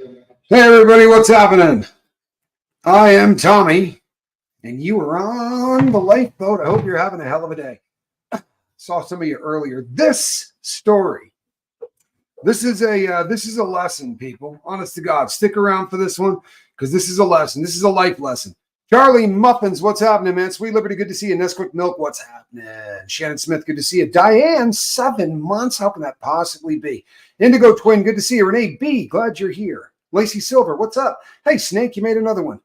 Hey everybody, what's happening? I am Tommy, and you are on the lifeboat. I hope you're having a hell of a day. Saw some of you earlier. This story, this is a lesson, people. Honest to God, stick around for this one because this is a lesson. This is a life lesson. Charlie Muffins, what's happening, man? Sweet Liberty, good to see you. Nesquik Milk, what's happening? Shannon Smith, good to see you. Diane, 7 months. How can that possibly be? Indigo Twin, good to see you. Renee B, glad you're here. Lacey Silver, what's up? Hey, Snake, you made another one.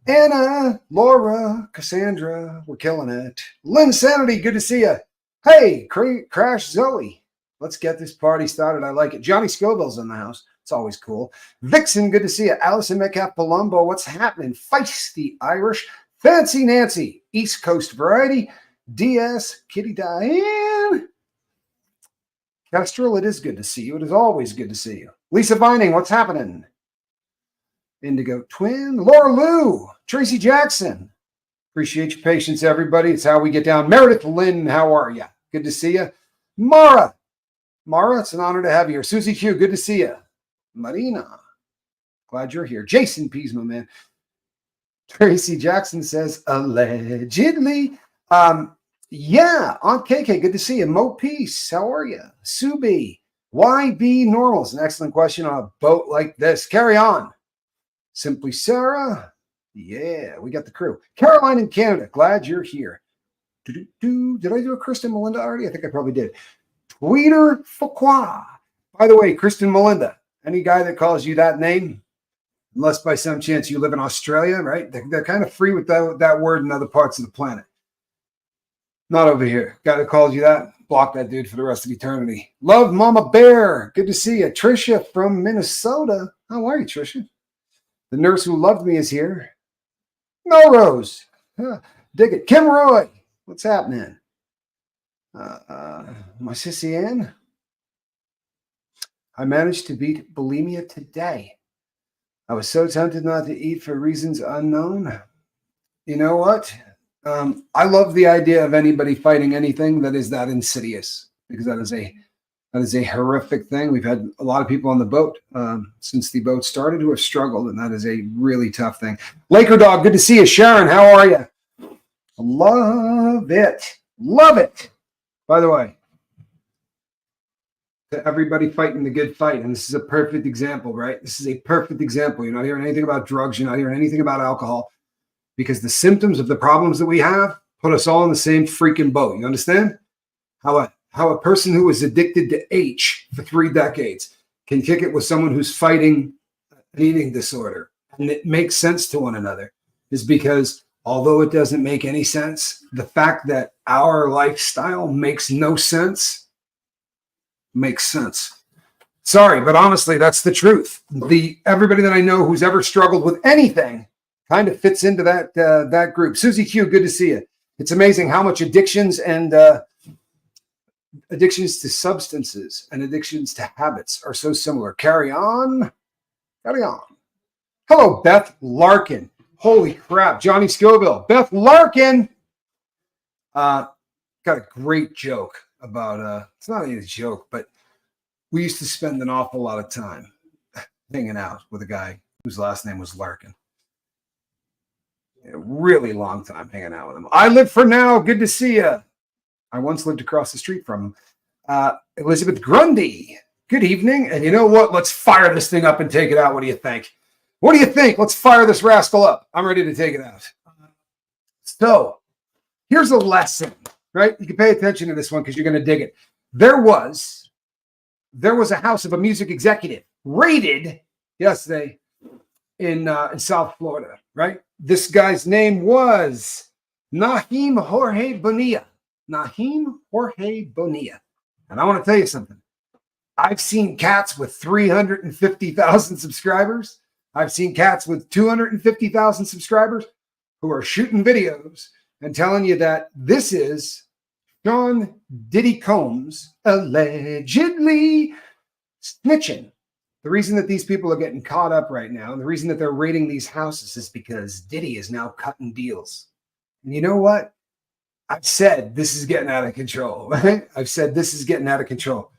Anna, Laura, Cassandra, we're killing it. Lynn Sanity, good to see you. Hey, Crash Zoe, let's get this party started. I like it. Johnny Scoville's in the house. It's always cool. Vixen, good to see you. Allison Metcalf Palumbo, what's happening? Feisty Irish. Fancy Nancy, East Coast Variety. DS, Kitty Diane. Kestrel, it is good to see you. It is always good to see you. Lisa Vining, what's happening? Indigo Twin, Laura Lou, Tracy Jackson. Appreciate your patience, everybody. It's how we get down. Meredith Lynn, how are you? Good to see you. Mara, it's an honor to have you here. Susie Q, good to see you. Marina, glad you're here. Jason Peasma, man. Tracy Jackson says, allegedly. Yeah, Aunt KK, good to see you. Mo Peace, how are you? Subi, YB Normal is an excellent question on a boat like this. Carry on. Simply Sarah. Yeah, we got the crew. Caroline in Canada. Glad you're here. Did I do a Kristen Melinda already? I think I probably did. Tweeter Fuqua. By the way, Kristen Melinda, any guy that calls you that name, unless by some chance you live in Australia, right? They're kind of free with that word in other parts of the planet. Not over here. Guy that calls you that, block that dude for the rest of eternity. Love Mama Bear. Good to see you. Trisha from Minnesota. How are you, Trisha? The nurse who loved me is here. Melrose. Dig it. Kim Roy. What's happening? My sissy Ann. I managed to beat bulimia today. I was so tempted not to eat for reasons unknown. You know what? I love the idea of anybody fighting anything that is that insidious, because that is a horrific thing. We've had a lot of people on the boat since the boat started who have struggled, and that is a really tough thing. Laker Dog, good to see you. Sharon, how are you? Love it. Love it. By the way, to everybody fighting the good fight, and this is a perfect example, right? This is a perfect example. You're not hearing anything about drugs. You're not hearing anything about alcohol, because the symptoms of the problems that we have put us all in the same freaking boat. You understand? How a person who is addicted to H for 3 decades can kick it with someone who's fighting an eating disorder, and it makes sense to one another, is because although it doesn't make any sense, the fact that our lifestyle makes no sense makes sense. Sorry, but honestly, that's the truth. Everybody that I know who's ever struggled with anything kind of fits into that group. Susie Q, good to see you. It's amazing how much addictions and addictions to substances and addictions to habits are so similar. Carry on. Hello, Beth Larkin. Holy crap, Johnny Scoville. Beth Larkin got a great joke about, it's not even a joke, but we used to spend an awful lot of time hanging out with a guy whose last name was Larkin. A really long time hanging out with him. I live for now. Good to see you. I once lived across the street from him. Elizabeth Grundy. Good evening. And you know what? Let's fire this thing up and take it out. What do you think? What do you think? Let's fire this rascal up. I'm ready to take it out. So here's a lesson, right? You can pay attention to this one because you're going to dig it. There was a house of a music executive raided yesterday in South Florida, right? This guy's name was Naheem Jorge Bonilla. And I want to tell you something. I've seen cats with 350,000 subscribers. I've seen cats with 250,000 subscribers who are shooting videos and telling you that this is Sean Diddy Combs allegedly snitching. The reason that these people are getting caught up right now, and the reason that they're raiding these houses, is because Diddy is now cutting deals. And you know what? I've said this is getting out of control, right? I've said this is getting out of control.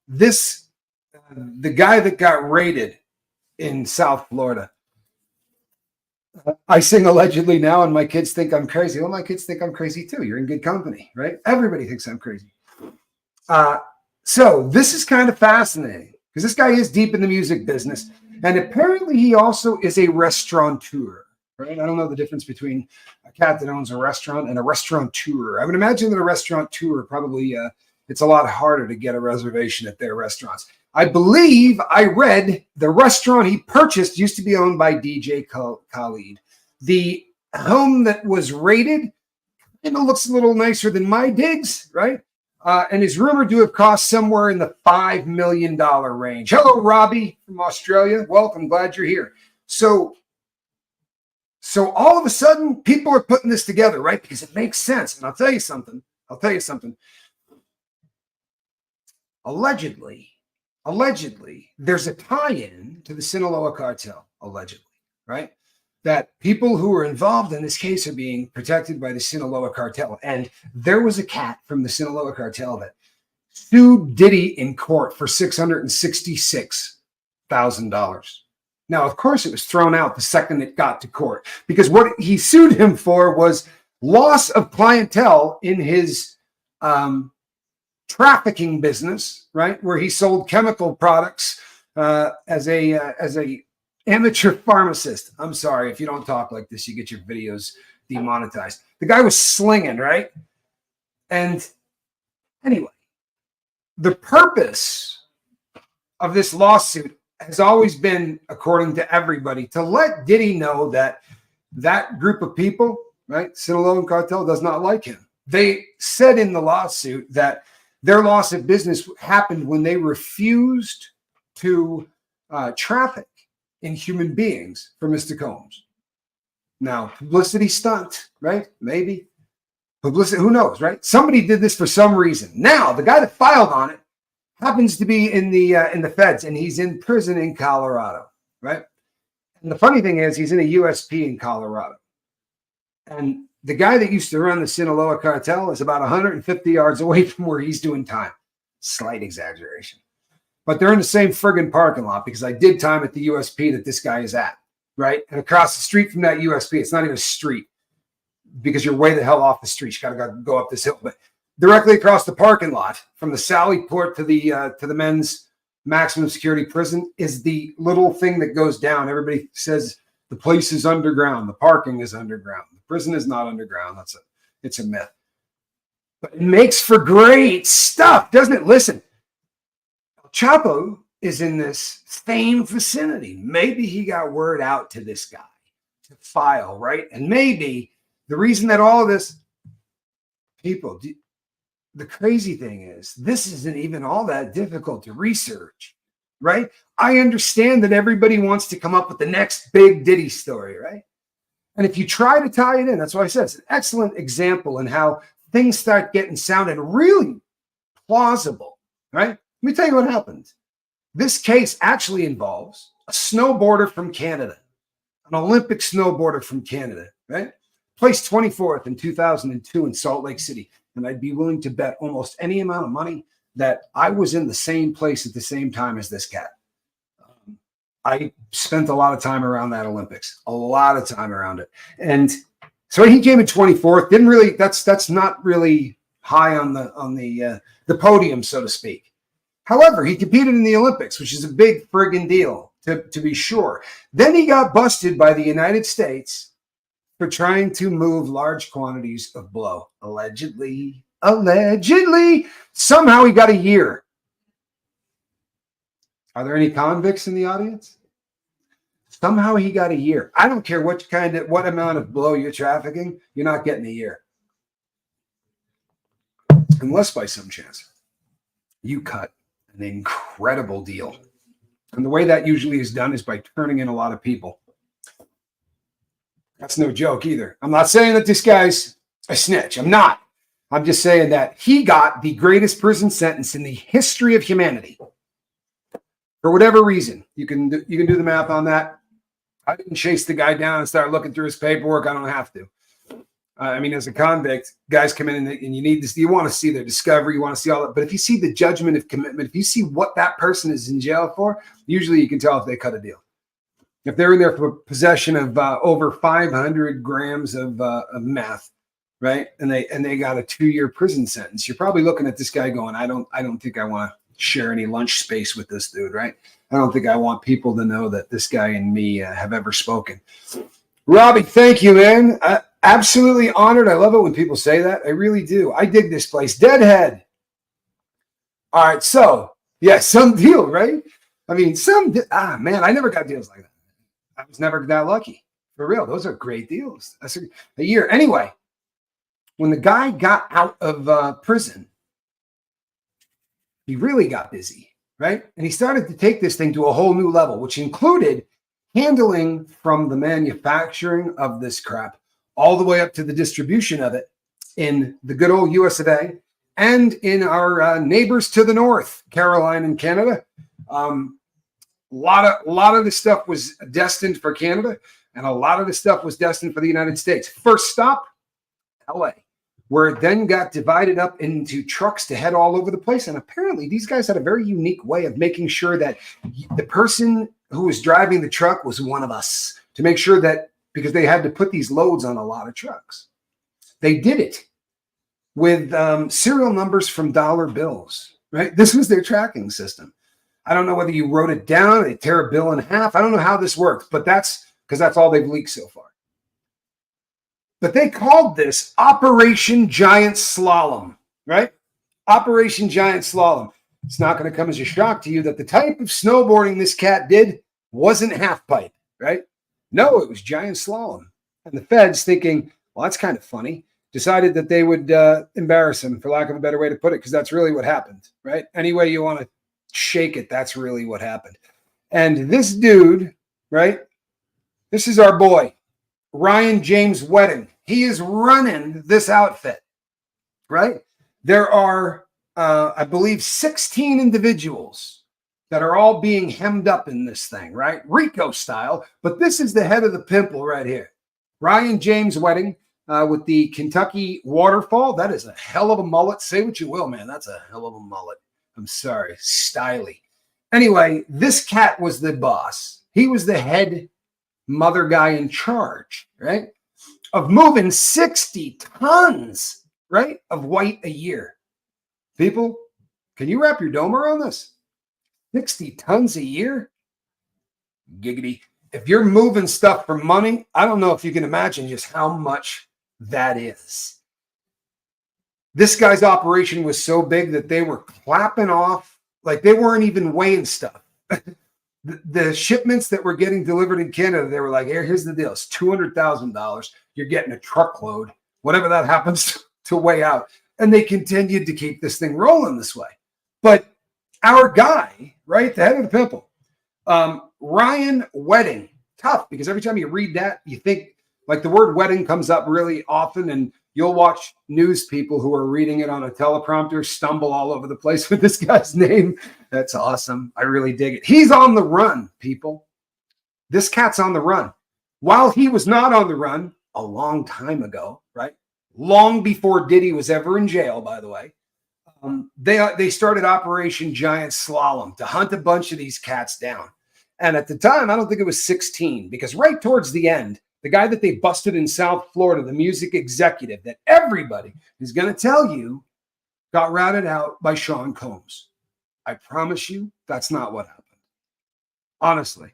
The guy that got raided in South Florida. I sing allegedly now, and my kids think I'm crazy. Well, my kids think I'm crazy too. You're in good company, right? Everybody thinks I'm crazy. So this is kind of fascinating because this guy is deep in the music business, and apparently he also is a restaurateur. Right? I don't know the difference between a cat that owns a restaurant and a restaurateur. I would imagine that a restaurateur probably it's a lot harder to get a reservation at their restaurants. I believe I read the restaurant he purchased used to be owned by DJ Khaled. The home that was rated, it looks a little nicer than my digs, right? And is rumored to have cost somewhere in the $5 million range. Hello, Robbie from Australia. Welcome. Glad you're here. So all of a sudden, people are putting this together, right? Because it makes sense. And I'll tell you something. Allegedly, there's a tie-in to the Sinaloa cartel, allegedly, right? That people who are involved in this case are being protected by the Sinaloa cartel. And there was a cat from the Sinaloa cartel that sued Diddy in court for $666,000. Now, of course, it was thrown out the second it got to court because what he sued him for was loss of clientele in his trafficking business, right, where he sold chemical products as a amateur pharmacist. I'm sorry if you don't talk like this, you get your videos demonetized. The guy was slinging, right? And anyway, the purpose of this lawsuit has always been, according to everybody, to let Diddy know that that group of people, right, Sinaloa cartel, does not like him. They said in the lawsuit that their loss of business happened when they refused to traffic in human beings for Mr. Combs. Now, publicity stunt, right? Maybe. Publicity, who knows, right? Somebody did this for some reason. Now, the guy that filed on it happens to be in the feds, and he's in prison in Colorado, right? And the funny thing is, he's in a USP in Colorado. And the guy that used to run the Sinaloa cartel is about 150 yards away from where he's doing time. Slight exaggeration. But they're in the same friggin' parking lot because I did time at the USP that this guy is at, right? And across the street from that USP, it's not even a street because you're way the hell off the street. You gotta go up this hill. But directly across the parking lot from the Sally Port to the men's maximum security prison is the little thing that goes down. Everybody says the place is underground. The parking is underground. The prison is not underground. It's a myth. But it makes for great stuff, doesn't it? Listen, Chapo is in this same vicinity. Maybe he got word out to this guy to file, right? And maybe the reason that all of this people, the crazy thing is, this isn't even all that difficult to research, right? I understand that everybody wants to come up with the next big Diddy story, right? And if you try to tie it in, that's why I said it's an excellent example in how things start getting sounding really plausible, right? Let me tell you what happened. This case actually involves a snowboarder from Canada, an Olympic snowboarder from Canada, right? Placed 24th in 2002 in Salt Lake City. And I'd be willing to bet almost any amount of money that I was in the same place at the same time as this cat. I spent a lot of time around that Olympics, a lot of time around it. And so he came in 24th, didn't really, that's not really high on the podium, so to speak. However, he competed in the Olympics, which is a big friggin' deal, to be sure. Then he got busted by the United States for trying to move large quantities of blow. Allegedly. Somehow he got a year. Are there any convicts in the audience? Somehow he got a year. I don't care what amount of blow you're trafficking, you're not getting a year. Unless by some chance you cut an incredible deal. And the way that usually is done is by turning in a lot of people. That's no joke either. I'm not saying that this guy's a snitch. I'm not. I'm just saying that he got the greatest prison sentence in the history of humanity. For whatever reason, you can do the math on that. I didn't chase the guy down and start looking through his paperwork. I don't have to. I mean, as a convict, guys come in and you need this. You want to see their discovery. You want to see all that. But if you see the judgment of commitment, if you see what that person is in jail for, usually you can tell if they cut a deal. if they're in there for possession of over 500 grams of meth, right? And they got a 2-year prison sentence. You're probably looking at this guy going, I don't think I want to share any lunch space with this dude, right? I don't think I want people to know that this guy and me have ever spoken. Robbie, thank you, man. Absolutely honored. I love it when people say that. I really do. I dig this place. Deadhead. All right, so yeah, some deal, right? I mean, man, I never got deals like that. I was never that lucky. For real, those are great deals. That's a year. Anyway, when the guy got out of prison, he really got busy, right? And he started to take this thing to a whole new level, which included handling from the manufacturing of this crap all the way up to the distribution of it in the good old US of A and in our neighbors to the north, Carolina and Canada. A lot of the stuff was destined for Canada, and a lot of the stuff was destined for the United States. First stop, LA, where it then got divided up into trucks to head all over the place. And apparently these guys had a very unique way of making sure that the person who was driving the truck was one of us, to make sure that, because they had to put these loads on a lot of trucks. They did it with serial numbers from dollar bills, right? This was their tracking system. I don't know whether you wrote it down, they tear a bill in half. I don't know how this works, but that's because that's all they've leaked so far. But they called this Operation Giant Slalom, right? Operation Giant Slalom. It's not going to come as a shock to you that the type of snowboarding this cat did wasn't half pipe, right? No, it was giant slalom. And the feds, thinking, well, that's kind of funny, decided that they would embarrass him, for lack of a better way to put it, because that's really what happened, right? Any way you want to shake it, that's really what happened. And this dude, right? This is our boy, Ryan James Wedding. He is running this outfit, right? There are, I believe, 16 individuals that are all being hemmed up in this thing, right? Rico style. But this is the head of the pimple right here. Ryan James Wedding with the Kentucky waterfall. That is a hell of a mullet. Say what you will, man. That's a hell of a mullet. I'm sorry. Styly. Anyway, this cat was the boss. He was the head mother guy in charge, right? Of moving 60 tons, right, of white a year. People, can you wrap your dome around this? 60 tons a year? Giggity. If you're moving stuff for money, I don't know if you can imagine just how much that is. This guy's operation was so big that they were clapping off, like they weren't even weighing stuff. The shipments that were getting delivered in Canada, they were like, here's the deal. It's $200,000. You're getting a truckload, whatever that happens to weigh out. And they continued to keep this thing rolling this way. But our guy, right, the head of the pimple, Ryan Wedding, tough, because every time you read that, you think, like, the word wedding comes up really often, and you'll watch news people who are reading it on a teleprompter stumble all over the place with this guy's name. That's awesome. I really dig it. He's on the run, people. This cat's on the run. While he was not on the run a long time ago, right? Long before Diddy was ever in jail, by the way, they started Operation Giant Slalom to hunt a bunch of these cats down. And at the time, I don't think it was 16, because right towards the end, the guy that they busted in South Florida, the music executive that everybody is going to tell you got ratted out by Sean Combs. I promise you that's not what happened. Honestly.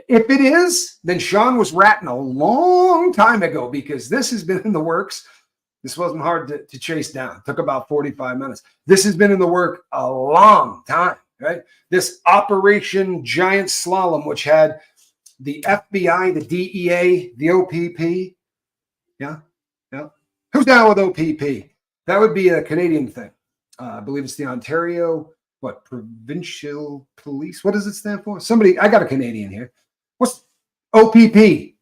If it is, then Sean was ratting a long time ago, because this has been in the works. This wasn't hard to chase down. It took about 45 minutes. This has been in the work a long time, right? This Operation Giant Slalom, which had the FBI, the DEA, the OPP. Yeah. Who's down with OPP? That would be a Canadian thing. I believe it's the Ontario, Provincial Police. What does it stand for? Somebody, I got a Canadian here. What's OPP?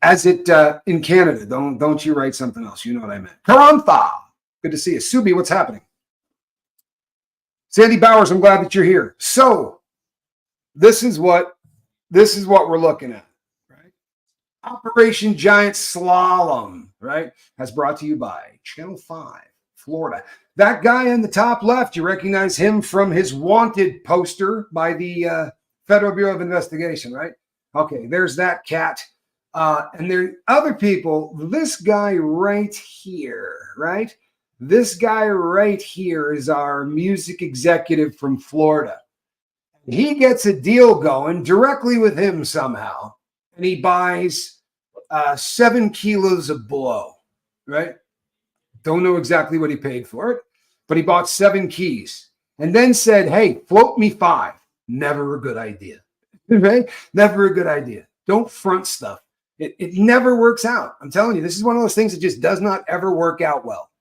As it in Canada. Don't you write something else. You know what I meant. Karantha. Good to see you. Subi, what's happening? Sandy Bowers, I'm glad that you're here. So this is what we're looking at, right? Operation Giant Slalom, right? Has brought to you by Channel 5, Florida. That guy in the top left, you recognize him from his wanted poster by the Federal Bureau of Investigation, right? Okay, there's that cat. And there are other people. This guy right here, right? This guy right here is our music executive from Florida. He gets a deal going directly with him somehow, and he buys 7 kilos of blow, right? Don't know exactly what he paid for it, but he bought 7 keys and then said, hey, float me 5. Never a good idea, right? Never a good idea. Don't front stuff. It never works out. I'm telling you, this is one of those things that just does not ever work out well.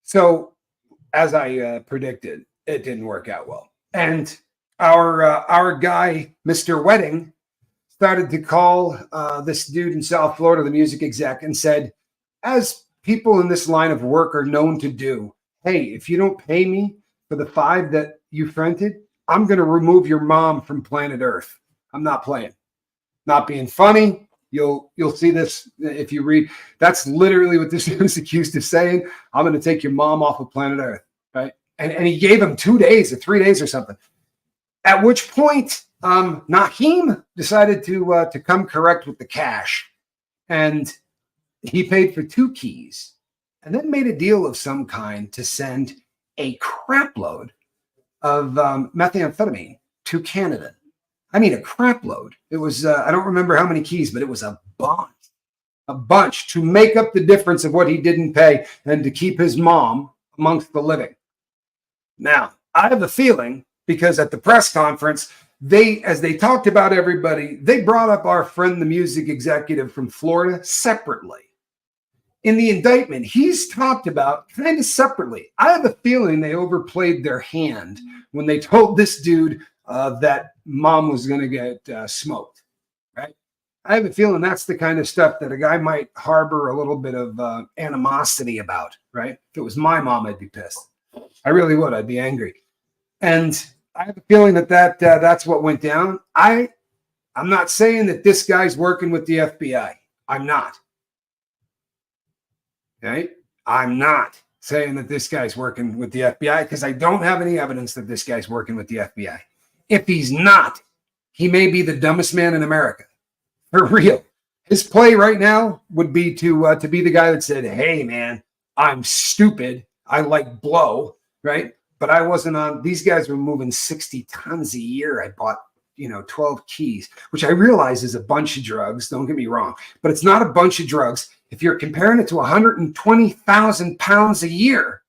So as I predicted, it didn't work out well. And our guy, Mr. Wedding, started to call this dude in South Florida, the music exec, and said, as people in this line of work are known to do, hey, if you don't pay me for the 5 that you fronted, I'm going to remove your mom from planet Earth. I'm not playing. Not being funny. You'll see this if you read. That's literally what this was accused of saying. I'm going to take your mom off of planet Earth, right? And he gave him 2 days or 3 days or something. At which point, Naheem decided to come correct with the cash, and he paid for 2 keys, and then made a deal of some kind to send a crap load of methamphetamine to Canada. I mean, a crap load. It was, I don't remember how many keys, but it was a bunch to make up the difference of what he didn't pay and to keep his mom amongst the living. Now, I have a feeling, because at the press conference, as they talked about everybody, they brought up our friend, the music executive from Florida, separately. In the indictment, he's talked about kind of separately. I have a feeling they overplayed their hand when they told this dude that mom was going to get smoked, right? I have a feeling that's the kind of stuff that a guy might harbor a little bit of animosity about, right? If it was my mom, I'd be pissed. I really would. I'd be angry. And I have a feeling that's what went down. I'm not saying that this guy's working with the FBI. I'm not. Okay? I'm not saying that this guy's working with the FBI because I don't have any evidence that this guy's working with the FBI. If he's not, he may be the dumbest man in America. For real. His play right now would be to be the guy that said, hey, man, I'm stupid. I like blow, right? But I wasn't on. These guys were moving 60 tons a year. I bought, 12 keys, which I realize is a bunch of drugs. Don't get me wrong. But it's not a bunch of drugs. If you're comparing it to 120,000 pounds a year,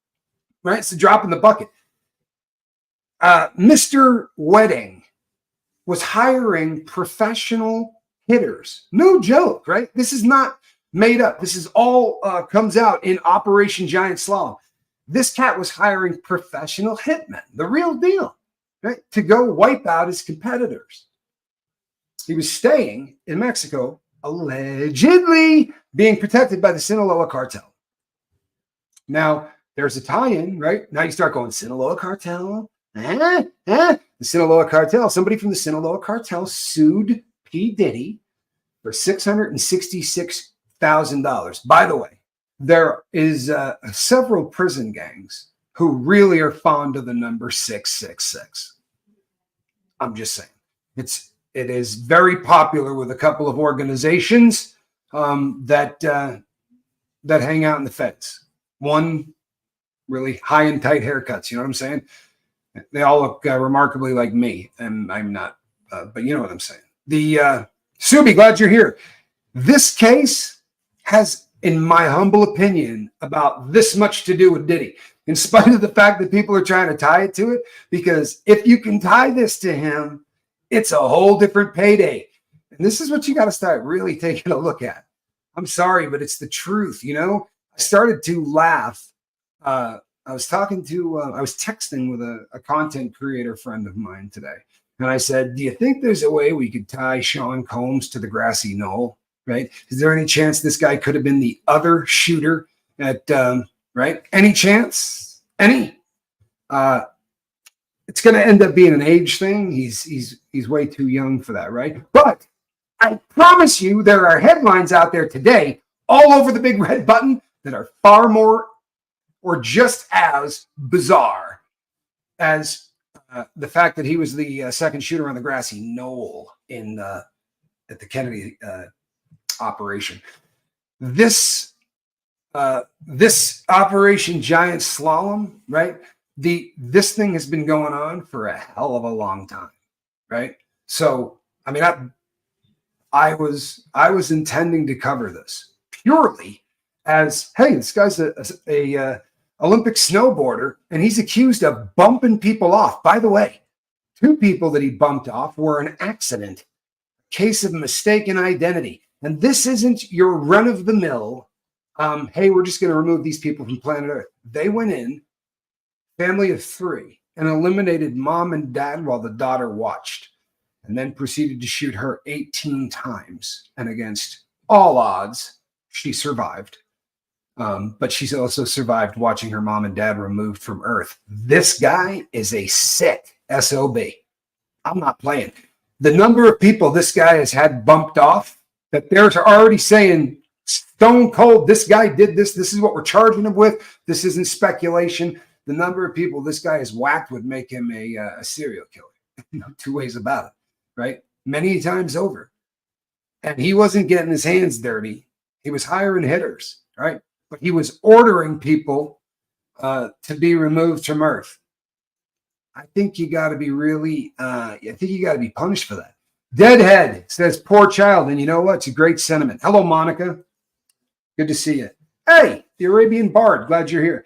right? It's a drop in the bucket. Mr. Wedding was hiring professional hitters. No joke, right? This is not made up. This is all comes out in Operation Giant Slalom. This cat was hiring professional hitmen, the real deal, right? To go wipe out his competitors. He was staying in Mexico, allegedly being protected by the Sinaloa cartel. Now, there's a tie-in, right? Now you start going, Sinaloa cartel? The Sinaloa cartel. Somebody from the Sinaloa cartel sued P. Diddy for $666,000. By the way, there is several prison gangs who really are fond of the number 666. I'm just saying. It is very popular with a couple of organizations that hang out in the feds. One, really high and tight haircuts. You know what I'm saying? They all look remarkably like me, and I'm not. But you know what I'm saying. Subi, glad you're here. This case has, in my humble opinion, about this much to do with Diddy, in spite of the fact that people are trying to tie it to it. Because if you can tie this to him, it's a whole different payday. And this is what you got to start really taking a look at. I'm sorry, but it's the truth. I started to laugh. I was texting with a content creator friend of mine today. And I said, do you think there's a way we could tie Sean Combs to the grassy knoll? Right? Is there any chance this guy could have been the other shooter at, right? Any chance? Any? It's going to end up being an age thing. He's way too young for that, right? But I promise you, there are headlines out there today all over the big red button that are far more or just as bizarre as the fact that he was the second shooter on the grassy knoll at the Kennedy operation. This Operation Giant Slalom, right? This thing has been going on for a hell of a long time, right? So, I mean, I was intending to cover this purely as, hey, this guy's a Olympic snowboarder, and he's accused of bumping people off. By the way, 2 people that he bumped off were an accident, case of mistaken identity. And this isn't your run-of-the-mill, hey, we're just going to remove these people from planet Earth. They went in, family of 3, and eliminated mom and dad while the daughter watched, and then proceeded to shoot her 18 times. And against all odds, she survived. But she's also survived watching her mom and dad removed from Earth. This guy is a sick SOB. I'm not playing. The number of people this guy has had bumped off, that they're already saying, stone cold, this guy did this. This is what we're charging him with. This isn't speculation. The number of people this guy has whacked would make him a serial killer. No 2 ways about it, right? Many times over. And he wasn't getting his hands dirty. He was hiring hitters, right? But he was ordering people to be removed from Earth. I think you got to be really, I think you got to be punished for that. Deadhead says, poor child. And you know what? It's a great sentiment. Hello, Monica. Good to see you. Hey, the Arabian Bard. Glad you're here.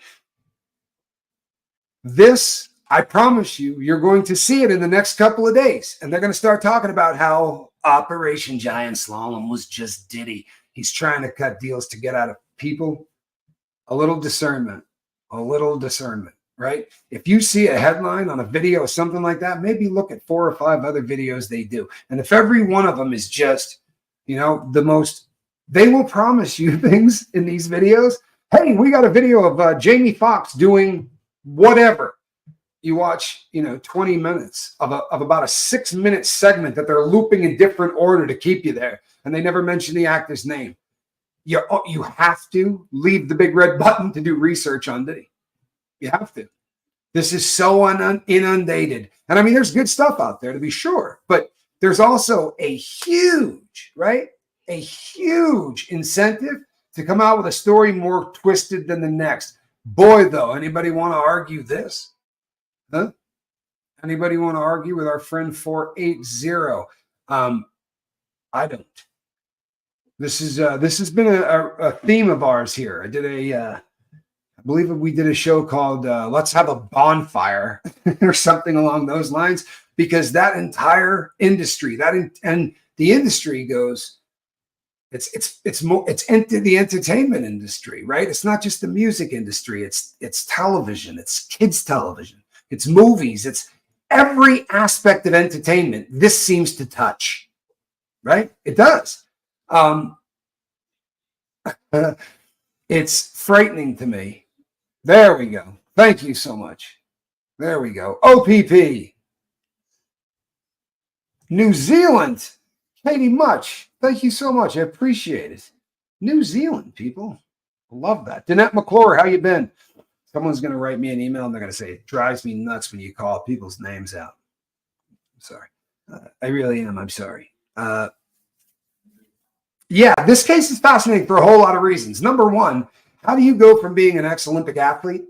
This, I promise you, you're going to see it in the next couple of days. And they're going to start talking about how Operation Giant Slalom was just Diddy. He's trying to cut deals to get out of people. A little discernment, right? If you see a headline on a video or something like that, maybe look at 4 or 5 other videos they do. And if every one of them is just, the most, they will promise you things in these videos. Hey, we got a video of Jamie Foxx doing whatever. You watch, 20 minutes of about a 6-minute segment that they're looping in different order to keep you there. And they never mention the actor's name. You have to leave the big red button to do research on Diddy. You have to. This is so inundated. And I mean, there's good stuff out there to be sure, but there's also a huge, right? A huge incentive to come out with a story more twisted than the next. Boy, though, anybody want to argue this? Huh? Anybody want to argue with our friend 480? I don't. This has been a theme of ours here. I believe we did a show called Let's Have a Bonfire or something along those lines, because that entire industry, and the industry goes, it's into the entertainment industry, right? It's not just the music industry. It's television, it's kids television, it's movies, it's every aspect of entertainment. This seems to touch, right? It does. It's frightening to me. There we go. Thank you so much. There we go. OPP. New Zealand. Katie Much. Thank you so much. I appreciate it. New Zealand, people. Love that. Danette McClure, how you been? Someone's going to write me an email and they're going to say, it drives me nuts when you call people's names out. I'm sorry. I really am. I'm sorry. Yeah, this case is fascinating for a whole lot of reasons. Number one, how do you go from being an ex-Olympic athlete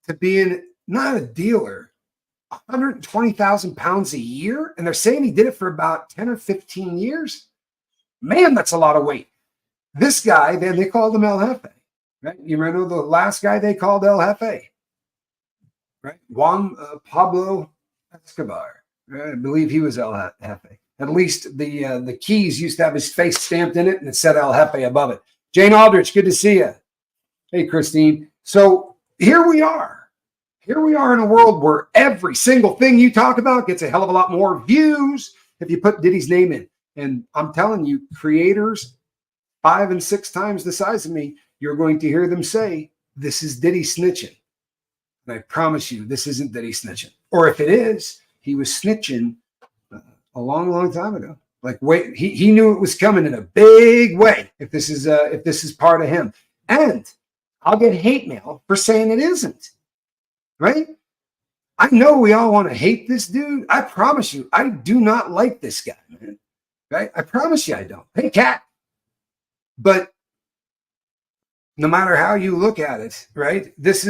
to being not a dealer, 120,000 pounds a year? And they're saying he did it for about 10 or 15 years. Man, that's a lot of weight. This guy, then they called him El Jefe, right? You remember the last guy they called El Jefe, right? Juan Pablo Escobar. Right? I believe he was El Jefe. At least the keys used to have his face stamped in it, and it said El Jefe above it. Jane Aldrich, good to see you. Hey, Christine. So here we are. Here we are in a world where every single thing you talk about gets a hell of a lot more views if you put Diddy's name in. And I'm telling you, creators 5 and 6 times the size of me, you're going to hear them say, this is Diddy snitching. And I promise you, this isn't Diddy snitching. Or if it is, he was snitching a long, long time ago. Like, wait, he knew it was coming in a big way. If this is part of him, and I'll get hate mail for saying it isn't, right? I know we all want to hate this dude. I promise you, I do not like this guy, man. Right? I promise you I don't. Hey, Cat. But no matter how you look at it, right? You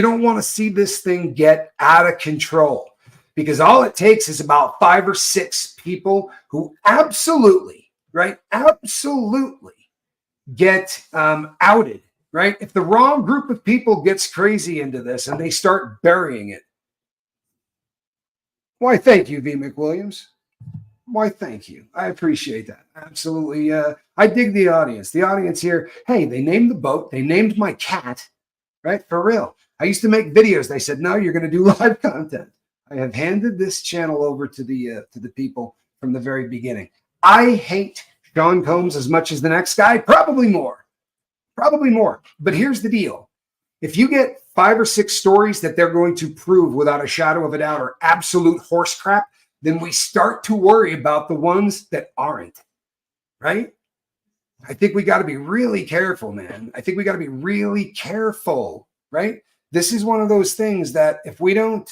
don't want to see this thing get out of control, because all it takes is about 5 or 6 people who absolutely, right? Absolutely get outed, right? If the wrong group of people gets crazy into this and they start burying it. Why, thank you, V. McWilliams. Why, thank you. I appreciate that. Absolutely. I dig the audience. The audience here, hey, they named the boat. They named my cat, right? For real. I used to make videos. They said, no, you're going to do live content. I have handed this channel over to the people from the very beginning. I hate Sean Combs as much as the next guy, probably more. But here's the deal. If you get 5 or 6 stories that they're going to prove without a shadow of a doubt are absolute horse crap, then we start to worry about the ones that aren't, right? I think we got to be really careful, man. I think we got to be really careful, right? This is one of those things that if we don't,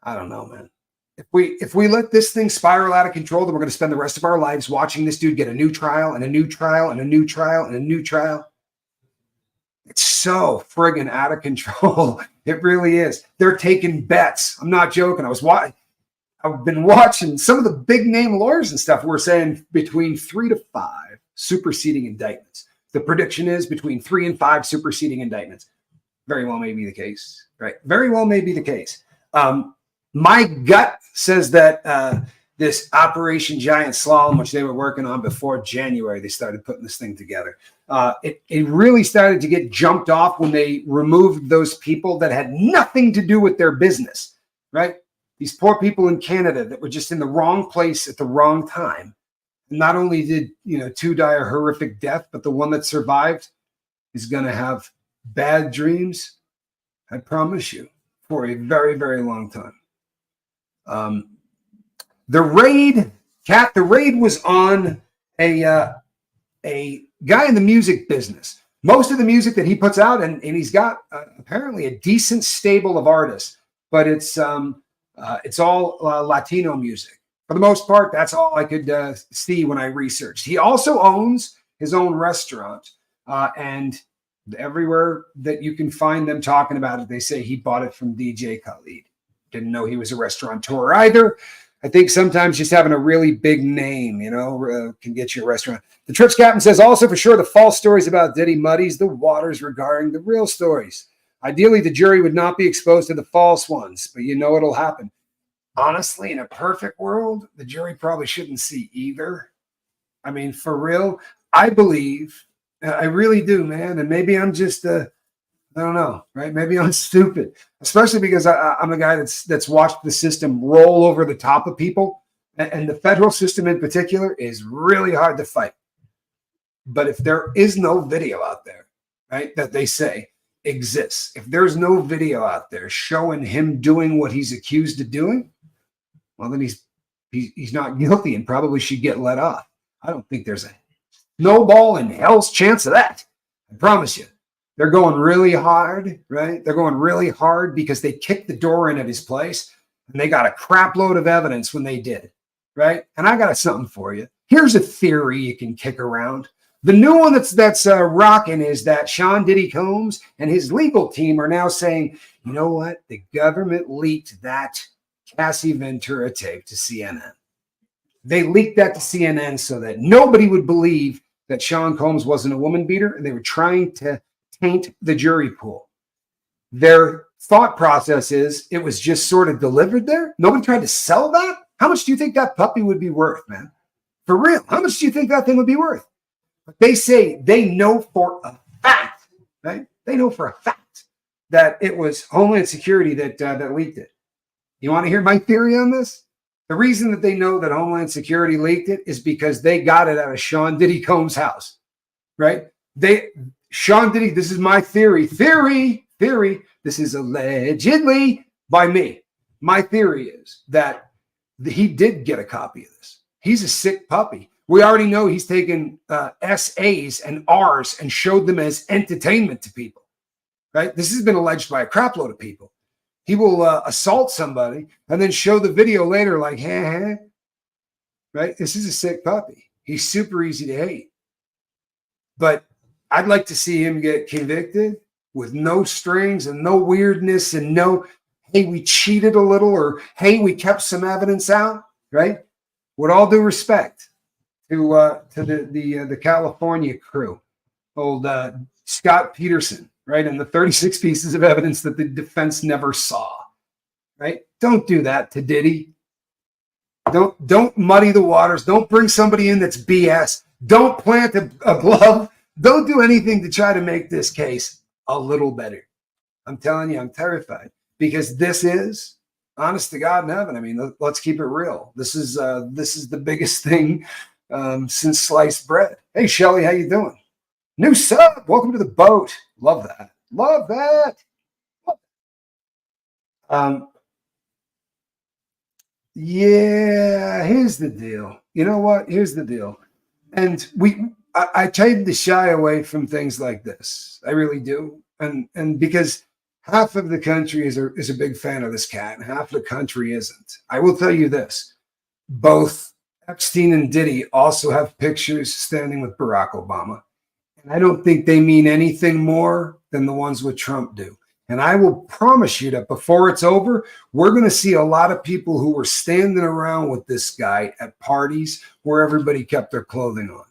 I don't know, man. If we let this thing spiral out of control, then we're going to spend the rest of our lives watching this dude get a new trial and a new trial and a new trial and a new trial. It's so friggin' out of control. It really is. They're taking bets. I'm not joking. I've been watching some of the big name lawyers and stuff. We're saying between 3 to 5 superseding indictments. The prediction is between 3 and 5 superseding indictments. Very well may be the case, right? Very well may be the case. My gut says that this Operation Giant Slalom, which they were working on before January, they started putting this thing together. It really started to get jumped off when they removed those people that had nothing to do with their business, right? These poor people in Canada that were just in the wrong place at the wrong time. Not only did 2 die a horrific death, but the one that survived is going to have bad dreams, I promise you, for a very, very long time. The raid was on a guy in the music business. Most of the music that he puts out, and he's got apparently a decent stable of artists, but it's all Latino music. For the most part, that's all I could see when I researched. He also owns his own restaurant, and everywhere that you can find them talking about it, they say he bought it from DJ Khaled. Didn't know he was a restaurateur either. I think sometimes just having a really big name, can get you a restaurant. The Trips Captain says, also for sure, the false stories about Diddy muddies the waters regarding the real stories. Ideally, the jury would not be exposed to the false ones, but it'll happen. Honestly, in a perfect world, the jury probably shouldn't see either. I mean, for real, I believe, I really do, man. And maybe I'm just, I don't know, right? Maybe I'm stupid, especially because I'm a guy that's watched the system roll over the top of people. And the federal system in particular is really hard to fight. But if there is no video out there, right, that they say exists, if there's no video out there showing him doing what he's accused of doing, well, then he's not guilty and probably should get let off. I don't think there's a snowball in hell's chance of that. I promise you. They're going really hard, right? They're going really hard because they kicked the door in at his place and they got a crap load of evidence when they did, right? And I got something for you. Here's a theory you can kick around. The new one that's rocking is that Sean Diddy Combs and his legal team are now saying, you know what? The government leaked that Cassie Ventura tape to CNN. They leaked that to CNN so that nobody would believe that Sean Combs wasn't a woman beater, and they were trying to taint the jury pool. Their thought process is it was just sort of delivered there. Nobody tried to sell that. How much do you think that puppy would be worth, man? For real. How much do you think that thing would be worth? But they say they know for a fact, right? They know for a fact that it was Homeland Security that leaked it. You want to hear my theory on this? The reason that they know that Homeland Security leaked it is because they got it out of Sean Diddy Combs' house, right? Sean Diddy, this is my theory. This is allegedly by me. My theory is that he did get a copy of this. He's a sick puppy. We already know he's taken SAs and Rs and showed them as entertainment to people. right? This has been alleged by a crap load of people. He will assault somebody and then show the video later like, hey, right? This is a sick puppy. He's super easy to hate. But I'd like to see him get convicted with no strings and no weirdness and no, hey, we cheated a little, or hey, we kept some evidence out, right? With all due respect to the California crew, old Scott Peterson, right? And the 36 pieces of evidence that the defense never saw, right? Don't do that to Diddy. Don't muddy the waters. Don't bring somebody in that's BS. Don't plant a glove. Don't do anything to try to make this case a little better. I'm telling you, I'm terrified, because this is, honest to God in heaven, I mean, let's keep it real. This is the biggest thing since sliced bread. Hey, Shelly, how you doing? New sub. Welcome to the boat. Love that. Love that. Yeah, here's the deal. You know what? Here's the deal. And I tend to shy away from things like this. I really do. And because half of the country is a big fan of this cat, and half of the country isn't. I will tell you this. Both Epstein and Diddy also have pictures standing with Barack Obama. And I don't think they mean anything more than the ones with Trump do. And I will promise you that before it's over, we're going to see a lot of people who were standing around with this guy at parties where everybody kept their clothing on.